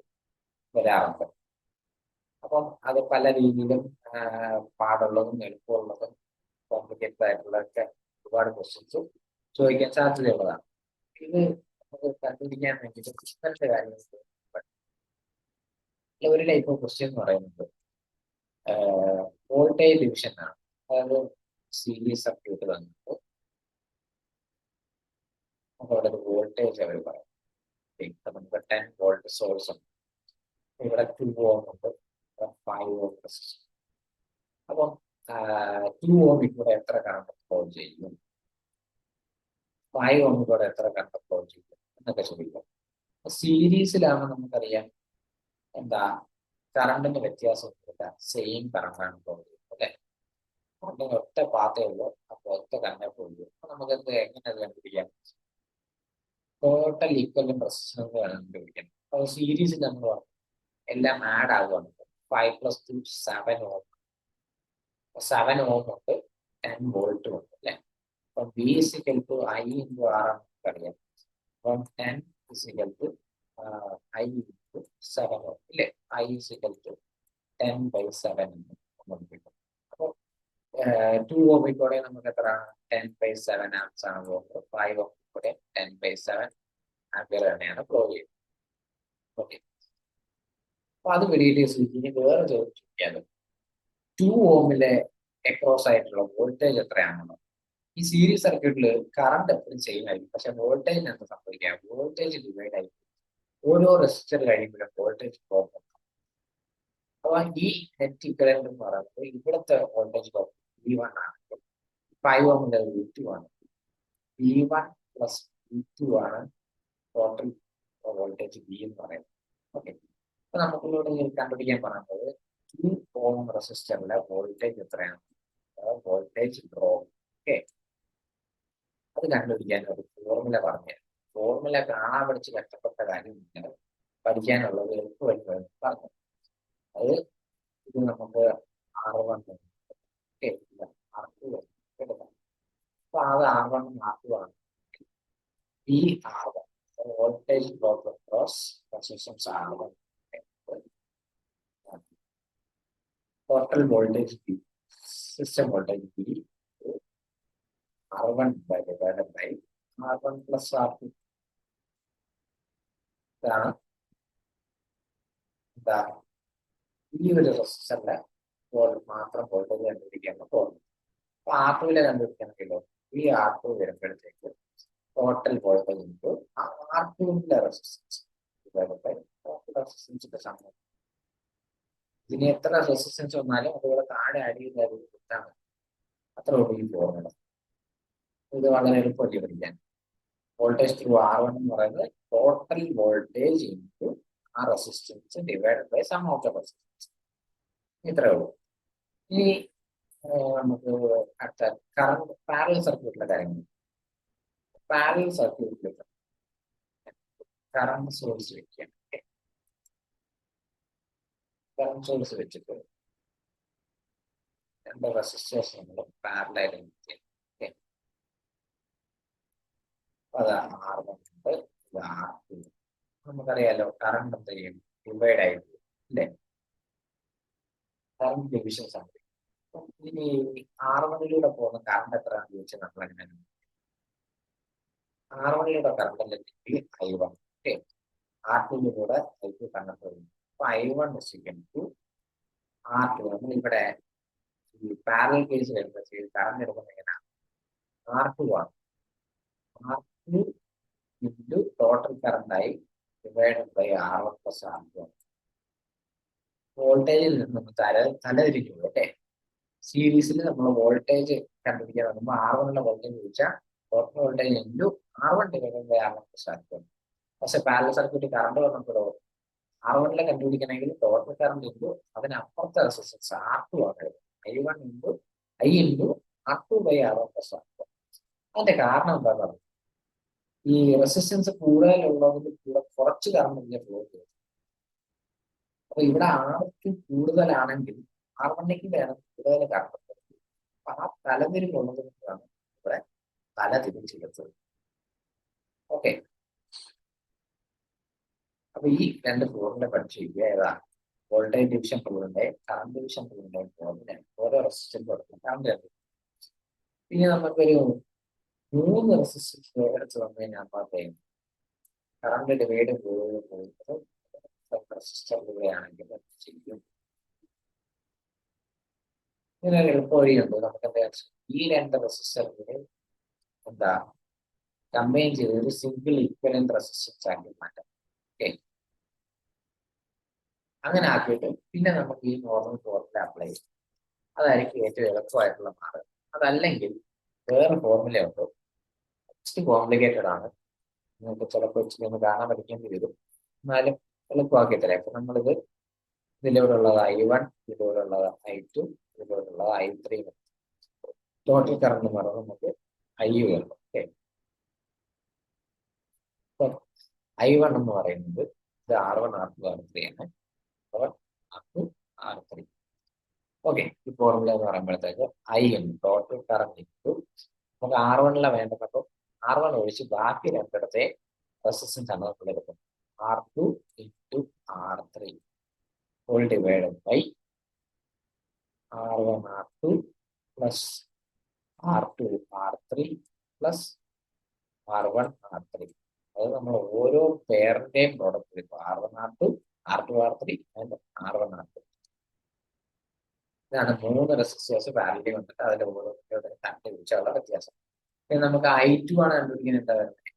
വരാറുണ്ട്. അപ്പം അത് പല രീതിയിലും പാടുള്ളതും എളുപ്പമുള്ളതും കോംപ്ലിക്കേറ്റഡ് ആയിട്ടുള്ളതൊക്കെ ഒരുപാട് ക്വസ്റ്റ്യൻസ് ചോദിക്കാൻ സാധ്യതയുള്ളതാണ്. ഇത് നമുക്ക് കണ്ടുപിടിക്കാൻ വേണ്ടിയിട്ട് ക്രിസ്റ്റലിന്റെ കാര്യങ്ങൾ ഒരു ടൈപ്പ് ഓഫ് ക്വസ്റ്റ്യൻ എന്ന് പറയുന്നത് വോൾട്ടേജ് ഡിവിഷൻ ആണ്. അതായത് സീരീസ് സർക്യൂട്ട് തന്നിട്ട് അവിടെ വോൾട്ടേജ് അവർ പറയും. നമുക്ക് 10 വോൾട്ട് സോഴ്സ് ഉണ്ട്, ഇവിടെ 2 ഓം ഉണ്ട്, 5 ഓം റെസിസ്റ്റൻസ്. അപ്പം 2 ഓം ഇവിടെ എത്ര കറണ്ട് ഫ്ലോ ചെയ്യും, 5 ഓം ഇവിടെ എത്ര കറണ്ട് ഫ്ലോ ചെയ്യും എന്നൊക്കെ ചോദിക്കും. സീരീസിലാണ് നമുക്കറിയാം എന്താ, കറണ്ടിന്റെ വ്യത്യാസമൊന്നുമില്ല, സെയിം കറണ്ടാണ് ഫ്ലോ ചെയ്യുന്നത് അല്ലെ? അതുകൊണ്ട് ഒറ്റ പാത്തേ ഉള്ളൂ, അപ്പോൾ ഒറ്റ കറണ്ടേ പോകുള്ളൂ. അപ്പൊ നമുക്ക് എങ്ങനെ അത് കണ്ടുപിടിക്കാം? ടോട്ടൽ ഈക്വലന്റ് റെസിസ്റ്റൻസ് കണ്ടുപിടിക്കാം. അപ്പോൾ സീരീസിൽ നമ്മൾ എല്ലാം ആഡ് ആവുകയാണ്. 5 + 2 7 ഓം. 7 ഓം ഉണ്ട്, 10 വോൾട്ടും ഉണ്ട് അല്ലെ? അപ്പം V = I × R നമുക്കറിയാം. അപ്പം 10 = I × 7 ഓം ഇല്ലേ? I = 10/7 എന്ന് നമുക്ക് കിട്ടും. അപ്പോൾ 2 ഓമിക്കൂടെ നമുക്ക് എത്രയാണ്? 10/7 ആംപ്സ് ആണ് പോകുന്നത്. 5 ഓമിക്കൂടെ 10/7 ആംപിയർ തന്നെയാണ് ഫ്ലോ ചെയ്യുന്നത്. ഓക്കെ, അപ്പൊ അത് വെളിയിട്ട് ഇനി വേറെ ചോദിക്കാതെ 2 ഓമിലെ അക്രോസ് ആയിട്ടുള്ള വോൾട്ടേജ് എത്രയാണെന്നോ? ഈ സീരീസ് സർക്യൂട്ടിൽ കറണ്ട് എപ്പോഴും സെയിം ആയിരിക്കും, പക്ഷെ വോൾട്ടേജ് എന്താ സംഭവിക്കുക? വോൾട്ടേജ് ഡിവൈഡ് ആയിരിക്കും. ഓരോ റെസിസ്റ്റർ കഴിയുമ്പോഴും വോൾട്ടേജ് ഡ്രോപ്പ് ഉണ്ട്. അപ്പൊ ഈ നെറ്റ് ഇക്വലന്റ് എന്ന് പറയുന്നത് ഇവിടുത്തെ വോൾട്ടേജ് ഡ്രോപ്പ് V1 ആണെങ്കിൽ 5 ഓമിന്റെ V2 ആണ്. V1 + V2 ആണ് ടോട്ടൽ വോൾട്ടേജ് V എന്ന് പറയുന്നത്. ഓക്കെ, അപ്പൊ നമുക്കിവിടെ കണ്ടുപിടിക്കാൻ പറയുന്നത് 2 ഓം റെസിസ്റ്ററിലെ വോൾട്ടേജ് എത്രയാണ്? Voltage drop. ഓക്കെ, അത് കണ്ടുപിടിക്കാൻ ഒരു ഫോർമുല പറഞ്ഞു. ഫോർമുല കാണാൻ പഠിച്ച് കഷ്ടപ്പെട്ട കാര്യമില്ല, പഠിക്കാനുള്ളത് എളുപ്പമായിട്ട് പറഞ്ഞു. അത് ഇത് നമുക്ക് R1 R2 എടുക്കാം. അപ്പൊ അത് R1 R2 ആണ്. ഈ R1 voltage drop across resistance R1, total voltage B, system voltage B R1 divided by R1 plus R2. ഇതാണ് ഈ ഒരു റെസിസ്റ്ററിന്റെ മാത്രം വോൾട്ടേജ് കണ്ടുപിടിക്കാൻ പോകുന്നത്. അപ്പൊ R2 കണ്ടുപിടിക്കണമെങ്കിലോ ഈ R2 വരുമ്പോഴത്തേക്ക് total voltage into R2 resistance divided by total റെസിസ്റ്റൻസിന്റെ സമയം. ഇതിന് എത്ര റെസിസ്റ്റൻസ് വന്നാലും അതുപോലെ താഴെ ആഡ് ചെയ്ത് കിട്ടാൻ മതി. അത്ര ഉള്ളൂ ഈ ഫോർമുല. ഇത് വളരെ എളുപ്പമല്ലേ പഠിക്കാൻ. വോൾട്ടേജ് ത്രൂ R1 എന്ന് പറയുന്നത് ടോട്ടൽ വോൾട്ടേജ് ഇൻറ്റു ആ resistance divided by sum of the resistance. ഇത്രയേ ഉള്ളൂ. ഇനി നമുക്ക് അടുത്ത കറണ്ട് പാരലൽ സർക്യൂട്ടിലെ കാര്യങ്ങൾ. പാരലൽ സർക്യൂട്ടിൽ കറണ്ട് സോഴ്സ് വെക്കുകയാണ്. കറണ്ട് സോഴ്സ് വെച്ചിട്ട് രണ്ട് റെസിസ്റ്റേഴ്സ് നമ്മൾ പാരലൽ ചെയ്യാം. അതാണ് R1 ഉണ്ട്, ഇത് R2. നമുക്കറിയാലോ കറണ്ട് എന്ത് ചെയ്യും, ഡിവൈഡ് ആയിട്ട് അല്ലേ, കറണ്ട് ഡിവിഷൻ സംഭവിക്കും. ഇനി R1 പോകുന്ന കറണ്ട് എത്രയാണെന്ന് ചോദിച്ചാൽ നമ്മൾ എങ്ങനെ R1 കറണ്ട് അല്ലെങ്കിൽ I1, ഓക്കെ, R2 I2 കണ്ടെത്തുന്നു. അപ്പൊ I1 R2. നമ്മൾ ഇവിടെ ഈ പാരലൽ കേസ് വരുമ്പോഴത്തേക്ക് കറണ്ട് എടുക്കുന്നത് എങ്ങനെയാണ്, R2 ആണ്. R2 ഇൻറ്റു ടോട്ടൽ കറണ്ടായി divided by R1 plus R2. വോൾട്ടേജിൽ നിന്ന് തലതിരിക്കുന്നു അല്ലേ. സീരീസിൽ നമ്മൾ വോൾട്ടേജ് കണ്ടുപിടിക്കാൻ നോക്കുമ്പോൾ R1 വോൾട്ടേജ് ചോദിച്ചാൽ total voltage into R1 divided by R1 plus R2. പക്ഷെ പാരലൽ സർക്യൂട്ട് കറണ്ട് വന്നപ്പോഴോ R1 കണ്ടുപിടിക്കണമെങ്കിൽ ടോട്ടൽ കറണ്ട് ഇൻറ്റു അതിനപ്പുറത്തെ റെസിസ്റ്റൻസ് R2 ആണ്. I1 into I into R2 by R1 plus R2. അതിന്റെ കാരണം എന്താണെന്ന് പറയുന്നത്, ഈ റെസിസ്റ്റൻസ് കൂടുതലുള്ളതിൽ കൂടെ കുറച്ച് കറണ്ട് ഇങ്ങനെ ഫ്ലോ ചെയ്യും. അപ്പൊ ഇവിടെ R2 കൂടുതലാണെങ്കിൽ R1 വേണം കൂടുതൽ കറണ്ട്. അപ്പൊ ആ തലതിരിവുള്ളത് കൊണ്ടാണ് ഇവിടെ തലതിരിച്ചെടുത്തത്. ഓക്കെ, അപ്പൊ ഈ രണ്ട് ഫോർമുല പഠിച്ചിരിക്കുക. ഏതാ, വോൾട്ടേജ് ഡിവിഷൻ റൂളിന്റെ കറണ്ട് ഡിവിഷൻ റൂളിന്റെ ഫോർമുല ഓരോ റെസിസ്റ്റൻസ് കൊടുക്കും കറണ്ട്. പിന്നെ നമുക്കൊരു 3 റെസിസ്റ്റൻസ് എടുത്ത് വന്നു കഴിഞ്ഞാൽ മാത്രമേ കറണ്ട് ഡിവൈഡ് പോകുന്നത് റെസിസ്റ്ററിലൂടെയാണെങ്കിൽ ശരിക്കും ഇങ്ങനെ എളുപ്പ വഴിയുണ്ട്. നമുക്ക് എന്താ ഈ രണ്ട് റെസിസ്റ്ററിനെ എന്താ കമ്പൈൻ ചെയ്ത് ഒരു സിംഗിൾ ഈക്വലന്റ് റെസിസ്റ്റൻസ് ആക്കി മാറ്റാം. ഓക്കെ, അങ്ങനെ ആക്കിയിട്ട് പിന്നെ നമുക്ക് ഈ നോർമൽ ഫോർമുല അപ്ലൈ ചെയ്യും. അതായിരിക്കും ഏറ്റവും എളുപ്പമായിട്ടുള്ള മാർഗം. അതല്ലെങ്കിൽ വേറെ ഫോർമുല ഉണ്ട്, ഇച്ചിരി കോംപ്ലിക്കേറ്റഡ് ആണ്. നിങ്ങൾക്ക് ചിലപ്പോൾ ഇച്ചിരി ഒന്ന് കാണാൻ പഠിക്കേണ്ടി വരും. എന്നാലും എളുപ്പമാക്കി തരാം. അപ്പൊ നമ്മളിത് ഇതിലൂടെ ഉള്ളത് I1, ഇതിലൂടെ ഉള്ളത് I2, ഇതിലൂടെ ഉള്ളത് I3. ടോട്ടൽ കറണ്ട് എന്ന് പറയുന്നത് നമുക്ക് I വേണം. ഓക്കെ, I1 എന്ന് പറയുന്നത് ഇത് R1 R2 R3 ആണ്. R2 R3. ഓക്കെ, ഈ ഫോർമുല എന്ന് പറയുമ്പോഴത്തേക്ക് I എന്ന് ടോട്ടൽ കറണ്ട് ഇൻറ്റു നമുക്ക് R1 വേണ്ടപ്പോൾ R1 ഒഴിച്ച് ബാക്കി രണ്ടിടത്തെ റെസിസ്റ്റൻസ് ആണ് നമ്മൾ എടുക്കുന്നത്. R2 into R3 whole divided by R1 R2 plus R2 R3 plus R1 R3. അത് നമ്മൾ ഓരോ പെയറിന്റെയും പ്രോഡക്റ്റ് എടുക്കും. R1 R2 R2 R3 and R1 R2. ഇതാണ് 3 റെസിസ്റ്റേഴ്സ് പാരലൽ വന്നിട്ട് അതിന്റെ ഓരോ കണ്ടുപിടിച്ചുള്ള വ്യത്യാസം. പിന്നെ നമുക്ക് I2 ആണ് കണ്ടുപിടിക്കുന്നത്. എന്താ വരുന്നത്,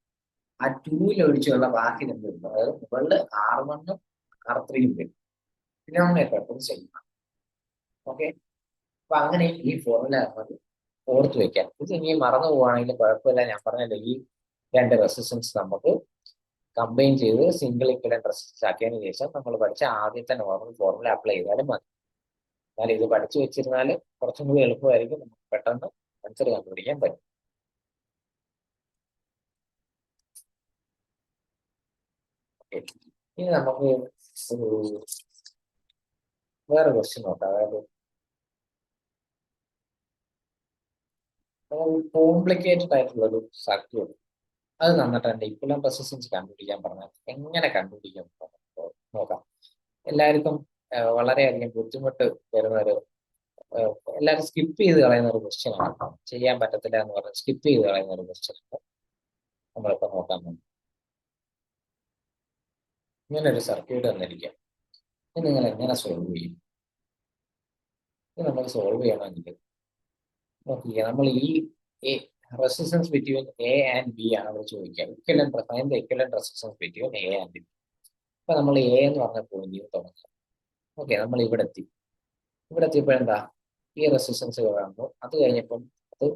ആ 2 ഒഴിച്ചുള്ള ബാക്കി രണ്ടും, അതായത് മുകളിൽ R1 R3 വരും. പിന്നെ നമ്മൾ എപ്പോഴും ചെയ്യണം. ഓക്കെ, അപ്പൊ അങ്ങനെ ഈ ഫോർമുല നമുക്ക് ഓർത്ത് വെക്കാം. ഇത് ഇനി മറന്നു പോവുകയാണെങ്കിൽ കുഴപ്പമില്ല. ഞാൻ പറഞ്ഞല്ലോ, ഈ രണ്ട് റെസിസ്റ്റൻസ് നമുക്ക് കമ്പൈൻ ചെയ്ത് സിംഗിൾ ഇക്വലന്റ് റെസിസ്റ്റൻസ് ആക്കിയതിനു ശേഷം നമ്മൾ പഠിച്ച ആദ്യത്തെ നോർമൽ ഫോർമുല അപ്ലൈ ചെയ്താലും മതി. എന്നാൽ ഇത് പഠിച്ചു വെച്ചിരുന്നാൽ കുറച്ചും കൂടി എളുപ്പമായിരിക്കും. നമുക്ക് പെട്ടെന്ന് ആൻസർ കണ്ടുപിടിക്കാൻ പറ്റും. ഇനി നമുക്ക് ഒരു വേറെ ക്വസ്റ്റ്യൻ നോക്കാം. അതായത് കോംപ്ലിക്കേറ്റഡ് ആയിട്ടുള്ള ഒരു സർക്യൂട്ട് അത് തന്നിട്ടുണ്ട് ഇക്വലന്റ് റെസിസ്റ്റൻസ് കണ്ടുപിടിക്കാൻ പറഞ്ഞാൽ എങ്ങനെ കണ്ടുപിടിക്കാൻ നോക്കാം. എല്ലാവർക്കും വളരെയധികം ബുദ്ധിമുട്ട് വരുന്ന ഒരു എല്ലാവരും സ്കിപ്പ് ചെയ്ത് കളയുന്ന ഒരു ക്വസ്റ്റ്യൻ ആണ്. ചെയ്യാൻ പറ്റത്തില്ല എന്ന് പറഞ്ഞാൽ സ്കിപ്പ് ചെയ്ത് കളയുന്ന ഒരു ക്വസ്റ്റ്യൻ ആണ് നമ്മളിപ്പോ നോക്കാൻ പോകുന്നത്. ഇങ്ങനെ ഒരു സർക്യൂട്ട് തന്നിരിക്കാം. ഇത് നിങ്ങൾ എങ്ങനെ സോൾവ് ചെയ്യും? ഇത് നമ്മൾ സോൾവ് ചെയ്യണമെങ്കിൽ നോക്കിക്കുക, നമ്മൾ ഈ resistance between A and B ആണ് അവർ ചോദിക്കുക. Equivalent resistance between A and B. അപ്പൊ നമ്മൾ എ എന്ന് പറഞ്ഞ പോയിന്റിൽ തുടങ്ങുക. ഓക്കെ, നമ്മൾ ഇവിടെ എത്തിയപ്പോൾ എന്താ ഈ റെസിസ്റ്റൻസ് കാണുമ്പോൾ അത് കഴിഞ്ഞപ്പം അത്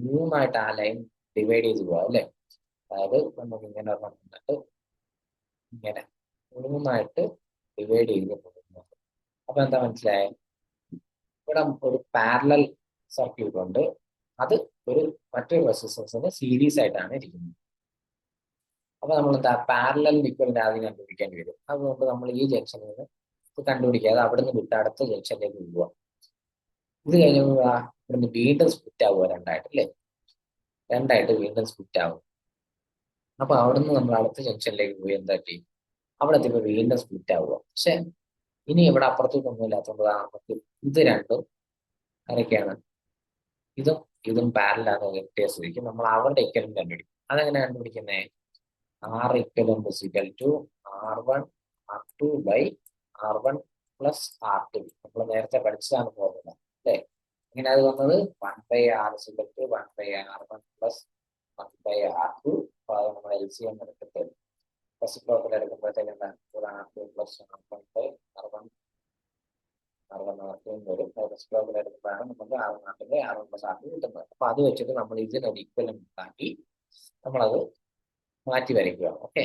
മൂന്നായിട്ട് ആ ലൈൻ ഡിവൈഡ് ചെയ്ത് പോവാം അല്ലെ. അതായത് നമുക്ക് ഇങ്ങനെ വന്നിട്ട് ഇങ്ങനെ മൂന്നായിട്ട് ഡിവൈഡ് ചെയ്ത് പോകുന്നത്. അപ്പൊ എന്താ മനസ്സിലായ, ഇവിടെ ഒരു പാരലൽ സർക്യൂട്ട് ഉണ്ട്, അത് മറ്റൊരു റെസിസ്റ്റൻസിന് സീരീസ് ആയിട്ടാണ് ഇരിക്കുന്നത്. അപ്പൊ നമ്മൾ എന്താ പാരലൽ ഇക്വലന്റ് ആദ്യം കണ്ടുപിടിക്കേണ്ടി വരും. അതുകൊണ്ട് നമ്മൾ ഈ ജംഗ്ഷനിൽ നിന്ന് കണ്ടുപിടിക്കാതെ അവിടുന്ന് വിട്ട് അടുത്ത ജംഗ്ഷനിലേക്ക് പോവുക. ഇത് കഴിഞ്ഞപ്പോൾ ഇവിടുന്ന് വീണ്ടും സ്പ്ലിറ്റ് ആവുക രണ്ടായിട്ട് അല്ലേ, രണ്ടായിട്ട് വീണ്ടും സ്പ്ലിറ്റ് ആവും. അപ്പൊ അവിടുന്ന് നമ്മൾ അടുത്ത ജംഗ്ഷനിലേക്ക് പോയി എന്താ ചെയ്യും, അവിടെ എത്തിയപ്പോൾ വീണ്ടും സ്പ്ലിറ്റ് ആവുക. പക്ഷെ ഇനി ഇവിടെ അപ്പുറത്തേക്കൊന്നും ഇല്ലാത്തതുകൊണ്ട് നമുക്ക് ഇത് രണ്ടും ആരൊക്കെയാണ്, ഇതും പാരലാണ് കിട്ടിയ സ്ഥിതിക്ക് നമ്മൾ അവരുടെ ഇക്വലന്റ് കണ്ടുപിടിക്കും. അതെങ്ങനെ കണ്ടുപിടിക്കുന്നേ, R equivalent is equal to R1 R2 by R1 plus R2. നമ്മൾ നേരത്തെ പഠിച്ചതാണ് ഫോർമുല അല്ലേ. ഇങ്ങനെ അത് വന്നത് 1/R is equal to 1/R1 plus 1/R2. അപ്പൊ അത് നമ്മൾ LCM എടുത്തിട്ട് റെസിപ്രോക്കൽ എടുക്കുമ്പോഴത്തേക്ക് എന്താണ് R2 പ്ലസ് R1 വരും. റെസിപ്രോക്കൽ എടുക്കുമ്പോഴാണ് നമുക്ക് R1 പ്ലസ് R2 കിട്ടുന്നത്. അപ്പൊ അത് വെച്ചിട്ട് നമ്മൾ ഇതിനൊരു ഇക്വലന്റ് ഉണ്ടാക്കി നമ്മളത് മാറ്റി വരയ്ക്കുക. ഓക്കെ,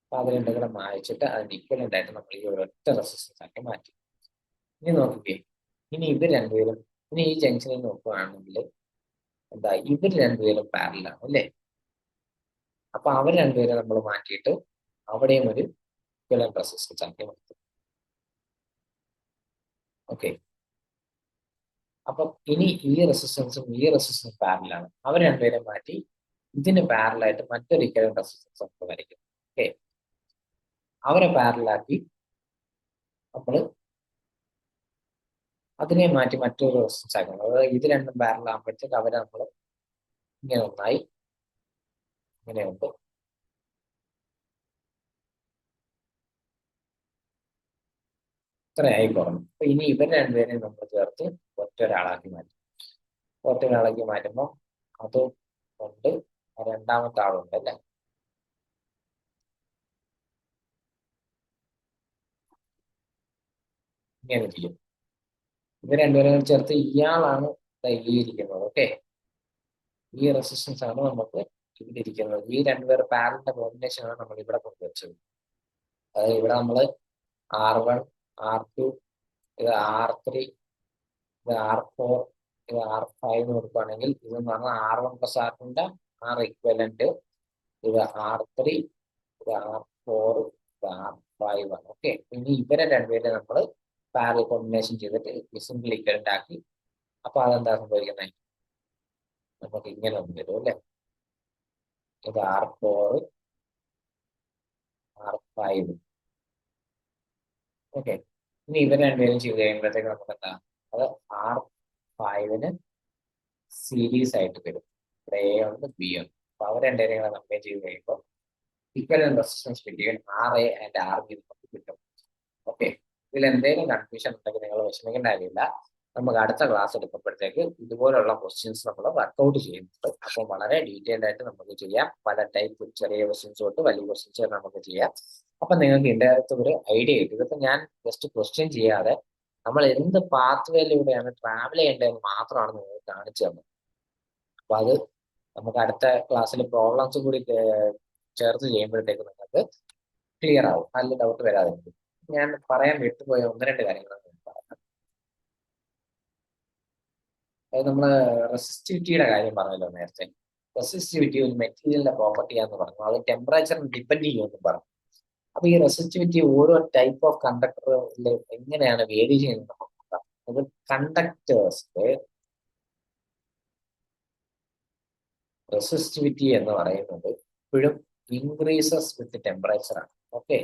അപ്പൊ അത് രണ്ടും കൂടെ മായിച്ചിട്ട് അതിന്റെ ഇക്വലന്റ് ആയിട്ട് നമ്മൾ ഈ ഒരൊറ്റ റെസിസ്റ്റൻസ് ആക്കി മാറ്റി. ഇനി നോക്കിക്കേ, ഇനി ഈ ജംഗ്ഷനിൽ നോക്കുകയാണെങ്കിൽ എന്താ, ഇവർ രണ്ടുപേരും പാരലാണ് അല്ലേ. അപ്പൊ അവർ രണ്ടുപേരും നമ്മൾ മാറ്റിയിട്ട് അവിടെയും ഒരു ഇക്വലന്റ് റെസിസ്റ്റൻസ് ആക്കി മാറ്റി. ഓക്കെ, അപ്പൊ ഇനി ഈ റെസിസ്റ്റൻസും പാരലാണ്. അവർ രണ്ടുപേരും മാറ്റി ഇതിന് പാരലായിട്ട് മറ്റൊരു ഇക്വലന്റ് റെസിസ്റ്റൻസ് നമുക്ക് വരയ്ക്കും. ഓക്കെ, അവരെ പാരലാക്കി നമ്മൾ അതിനെ മാറ്റി മറ്റൊരു റെസിസ്റ്റൻസ് ആക്കണം. അതായത് ഇത് രണ്ടും പാരലാകുമ്പോഴത്തേക്ക് അവരെ നമ്മൾ ഇങ്ങനെ ഒന്നായി ഇങ്ങനെ ഉണ്ട്. ഇത്രയായി കുറഞ്ഞു. അപ്പൊ ഇനി ഇവർ രണ്ടുപേരെയും നമ്മൾ ചേർത്ത് ഒറ്റൊരാളാക്കി മാറ്റുമ്പോൾ അതും ഉണ്ട്, രണ്ടാമത്തെ ആളുണ്ട് അല്ലെ. ഇങ്ങനെ ചെയ്യും. ഇവർ രണ്ടുപേരും ചേർത്ത് ഇയാളാണ് ഈ ഇരിക്കുന്നത്. ഓക്കെ, ഈ റെസിസ്റ്റൻസ് ആണ് നമുക്ക് ഇവിടെ ഇരിക്കുന്നത്. ഈ രണ്ടുപേർ പാരലിന്റെ കോമ്പിനേഷൻ ആണ് നമ്മൾ ഇവിടെ കൊണ്ടുവച്ചത്. അതായത് ഇവിടെ നമ്മൾ R1 R2 ഇത് R3 ഇത് R4 ഇത് R5 എന്ന് കൊടുക്കുകയാണെങ്കിൽ ഇതെന്ന് പറഞ്ഞാൽ R1 plus R2 R equivalent, ഇത് R3 ഇത് R4 ഇത് R5 ആണ്. ഓക്കെ, ഇനി ഇവരെ രണ്ടുപേരെ നമ്മൾ പാരൽ കോമ്പിനേഷൻ ചെയ്തിട്ട് സിംഗിൾ ഇക്വലന്റ് ആക്കി. അപ്പൊ അതെന്താ സംഭവിക്കുന്നത്, നമുക്ക് ഇങ്ങനെ ഒന്ന് വരും അല്ലെ. ഇത് R4 R5. ഓക്കെ, ഇനി ഇവർ രണ്ടുപേരും ചെയ്ത് കഴിയുമ്പോഴത്തേക്ക് നമുക്ക് എന്താ, അത് R5 സീരീസ് ആയിട്ട് വരും. ഇവിടെ A ഉണ്ട് B ഉണ്ട്. അപ്പൊ അവർ രണ്ടുപേരും കൂടെ കമ്പയർ ചെയ്ത് കഴിയുമ്പോൾ equivalent resistance between RA and RB നമുക്ക് കിട്ടും. ഓക്കെ, ഇതിൽ എന്തെങ്കിലും കൺഫ്യൂഷൻ ഉണ്ടെങ്കിൽ നിങ്ങൾ വിഷമിക്കേണ്ട കാര്യമില്ല. നമുക്ക് അടുത്ത ക്ലാസ് എടുക്കുമ്പോഴത്തേക്ക് ഇതുപോലുള്ള ക്വസ്റ്റ്യൻസ് നമ്മൾ വർക്ക്ഔട്ട് ചെയ്യുന്നുണ്ട്. അപ്പോൾ വളരെ ഡീറ്റെയിൽഡ് ആയിട്ട് നമുക്ക് ചെയ്യാം. പല ടൈപ്പ് ചെറിയ ക്വസ്റ്റ്യൻസ് തൊട്ട് വലിയ ക്വസ്റ്റ്യൻസ് വരെ നമുക്ക് ചെയ്യാം. അപ്പൊ നിങ്ങൾക്ക് ഇതിന്റെ അകത്ത് ഒരു ഐഡിയ കിട്ടും. ഇതിപ്പോ ഞാൻ ജസ്റ്റ് ക്വസ്റ്റ്യൻ ചെയ്യാതെ നമ്മൾ എന്ത് പാത്ത് വേയിലൂടെയാണ് ട്രാവൽ ചെയ്യേണ്ടതെന്ന് മാത്രമാണ് നിങ്ങൾക്ക് കാണിച്ചു തന്നത്. അപ്പൊ അത് നമുക്ക് അടുത്ത ക്ലാസ്സിൽ പ്രോബ്ലംസ് കൂടി ചേർത്ത് ചെയ്യുമ്പോഴത്തേക്ക് നിങ്ങൾക്ക് ക്ലിയർ ആവും, നല്ല ഡൗട്ട് വരാതിരിക്കും. ഞാൻ പറയാൻ വിട്ടുപോയ ഒന്ന് രണ്ട് കാര്യങ്ങൾ ഞാൻ പറയാം. അതായത് നമ്മൾ റെസിസ്റ്റിവിറ്റിയുടെ കാര്യം പറഞ്ഞല്ലോ നേരത്തെ. റെസിസ്റ്റിവിറ്റി ഒരു മെറ്റീരിയലിന്റെ പ്രോപ്പർട്ടിയാന്ന് പറഞ്ഞു, അത് ടെമ്പറേച്ചറിനെ ഡിപ്പെൻഡ് ചെയ്യുമെന്ന് പറഞ്ഞു. അപ്പൊ ഈ റെസിസ്റ്റിവിറ്റി ഓരോ ടൈപ്പ് ഓഫ് കണ്ടക്ടറിൽ എങ്ങനെയാണ് വേരി ചെയ്യുന്നത് നമുക്ക് നോക്കാം. അത് കണ്ടക്ടേഴ്സിന്റെ റെസിസ്റ്റിവിറ്റി എന്ന് പറയുന്നത് എപ്പോഴും ഇൻക്രീസസ് വിത്ത് ടെമ്പറേച്ചർ ആണ്. ഓക്കെ,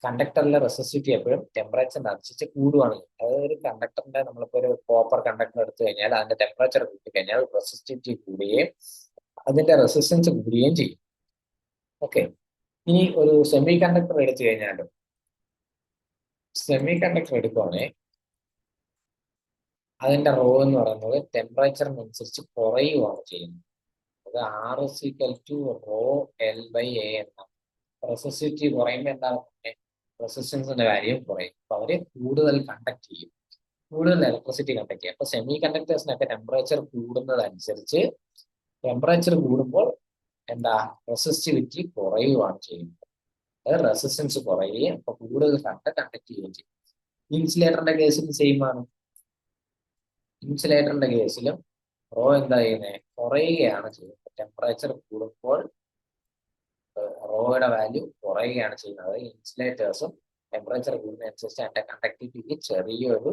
കണ്ടക്ടറിലെ റെസിസ്റ്റിവിറ്റി എപ്പോഴും ടെമ്പറേച്ചറിനനുസരിച്ച് കൂടുകയാണ്. അതായത് ഒരു കണ്ടക്ടറിന്റെ നമ്മളിപ്പോ ഒരു കോപ്പർ കണ്ടക്ടർ എടുത്തു കഴിഞ്ഞാൽ അതിന്റെ ടെമ്പറേച്ചർ കൂട്ടിക്കഴിഞ്ഞാൽ റെസിസ്റ്റിവിറ്റി കൂടുകയും അതിന്റെ റെസിസ്റ്റൻസ് കൂടുകയും ചെയ്യും. ഓക്കെ, ഇനി ഒരു സെമി കണ്ടക്ടർ എടുത്തു കഴിഞ്ഞാലും സെമി കണ്ടക്ടർ എടുക്കുവാണെങ്കിൽ അതിന്റെ റോ എന്ന് പറയുന്നത് ടെമ്പറേച്ചറിനനുസരിച്ച് കുറയുകയാണ് ചെയ്യുന്നത്. അത് R is equal to rho L by A എന്നാണ്. റെസിസ്റ്റിവിറ്റി കുറയുമ്പോൾ എന്താണ്, റെസിസ്റ്റൻസിന്റെ വാല്യൂ കുറയും. അപ്പൊ അവര് കൂടുതൽ കണ്ടക്ട് ചെയ്യും, കൂടുതൽ ഇലക്ട്രിസിറ്റി കണ്ടക്ട് ചെയ്യും. അപ്പൊ സെമി കണ്ടക്ടേഴ്സിനൊക്കെ ടെമ്പറേച്ചർ കൂടുന്നതനുസരിച്ച് ടെമ്പറേച്ചർ കൂടുമ്പോൾ എന്താ, റെസിസ്റ്റിവിറ്റി കുറയുകയാണ് ചെയ്യുന്നത്. അതായത് റെസിസ്റ്റൻസ് കുറയുകയും അപ്പൊ കൂടുതൽ കണ്ടക്ട് ചെയ്യുകയും ചെയ്യും. ഇൻസുലേറ്ററിന്റെ കേസിൽ സെയിം ആണ്. ഇൻസുലേറ്ററിന്റെ കേസിലും റോ എന്താ ചെയ്യുന്നത്, കുറയുകയാണ് ചെയ്യുന്നത്. ടെമ്പറേച്ചർ കൂടുമ്പോൾ റോയുടെ വാല്യൂ കുറയുകയാണ് ചെയ്യുന്നത്. ഇൻസുലേറ്റേഴ്സും ടെമ്പറേച്ചർ കൂടുന്നതനുസരിച്ച് അതിന്റെ കണ്ടക്ടിവിറ്റിക്ക് ചെറിയൊരു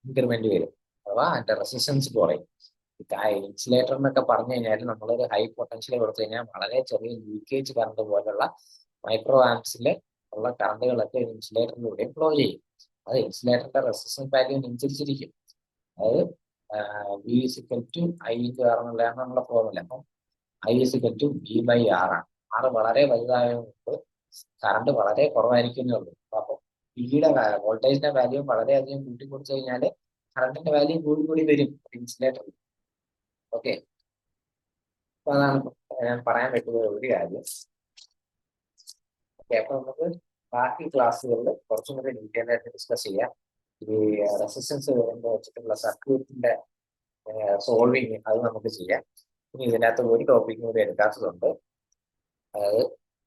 ഇൻക്രിമെന്റ് വരും, അഥവാ അതിന്റെ റെസിസ്റ്റൻസ് കുറയും. ഇൻസുലേറ്റർ എന്നൊക്കെ പറഞ്ഞു കഴിഞ്ഞാൽ നമ്മളൊരു ഹൈ പൊട്ടൻഷ്യൽ കൊടുത്തു കഴിഞ്ഞാൽ വളരെ ചെറിയ ലീക്കേജ് കറണ്ട് പോലുള്ള മൈക്രോ ആംപ്സിൽ ഉള്ള കറണ്ടുകളൊക്കെ ഇൻസുലേറ്ററിലൂടെ ഫ്ലോ ചെയ്യും. അത് ഇൻസുലേറ്ററിന്റെ റെസിസ്റ്റൻസ് വാല്യൂവിനനുസരിച്ചിരിക്കും. അതായത് V is equal to I into R എന്നുള്ളതാണ് നമ്മുടെ ഫോർമുല. അപ്പം I is equal to V by R ആണ്. ആറ് വളരെ വലുതായതുകൊണ്ട് കറണ്ട് വളരെ കുറവായിരിക്കും ഉള്ളൂ. അപ്പൊ പിയുടെ വോൾട്ടേജിന്റെ വാല്യൂ വളരെയധികം കൂട്ടി കൊടുത്തു കഴിഞ്ഞാൽ കറണ്ടിന്റെ വാല്യൂ കൂടി കൂടി വരും ഇൻസുലേറ്ററിൽ. ഓക്കെ, അപ്പൊ അതാണ് ഞാൻ പറയാൻ പറ്റുന്ന ഒരു കാര്യം. ഓക്കെ, അപ്പൊ നമുക്ക് ബാക്കി ക്ലാസ്സുകളിൽ കുറച്ചും കൂടി ഡീറ്റെയിൽ ആയിട്ട് ഡിസ്കസ് ചെയ്യാം. ഈ റെസിസ്റ്റൻസ് വരുമ്പോൾ വെച്ചിട്ടുള്ള സർക്യൂട്ടിന്റെ സോൾവിങ് അത് നമുക്ക് ചെയ്യാം. ഇനി ഇതിനകത്ത് ഒരു ടോപ്പിക്കും കൂടി എടുക്കാത്തതുണ്ട്, അതായത്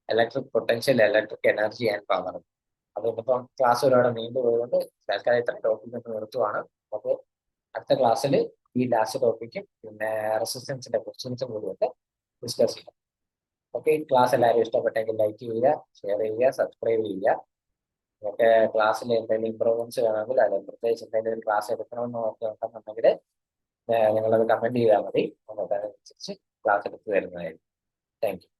electric potential, electric energy and power. അത് ഇന്നിപ്പം ക്ലാസ് ഒരുപാട് നീണ്ടുപോയതുകൊണ്ട് തൽക്കാലം ഇത്ര ടോപ്പിക് ഒന്ന് നിർത്തുവാണ്. നമുക്ക് അടുത്ത ക്ലാസ്സിൽ ഈ ലാസ്റ്റ് ടോപ്പിക്കും പിന്നെ റെസിസ്റ്റൻസിന്റെ ക്വസ്റ്റ്യൻസും കൂടിയൊക്കെ ഡിസ്കസ് ചെയ്യാം. ഓക്കെ, ക്ലാസ് എല്ലാവരും ഇഷ്ടപ്പെട്ടെങ്കിൽ ലൈക്ക് ചെയ്യുക, ഷെയർ ചെയ്യുക, സബ്സ്ക്രൈബ് ചെയ്യുക. നിങ്ങൾക്ക് ക്ലാസ്സിൽ എന്തെങ്കിലും ഇമ്പ്രൂവ്മെന്റ്സ് വേണമെങ്കിൽ, അല്ലെങ്കിൽ പ്രത്യേകിച്ച് എന്തെങ്കിലും ഒരു ക്ലാസ് എടുക്കണമെന്ന് ഉണ്ടെന്നുണ്ടെങ്കിൽ നിങ്ങളത് കമന്റ് ചെയ്താൽ മതി. നമുക്ക് അതനുസരിച്ച് ക്ലാസ് എടുത്ത് തരുന്നതായിരിക്കും. Thank you.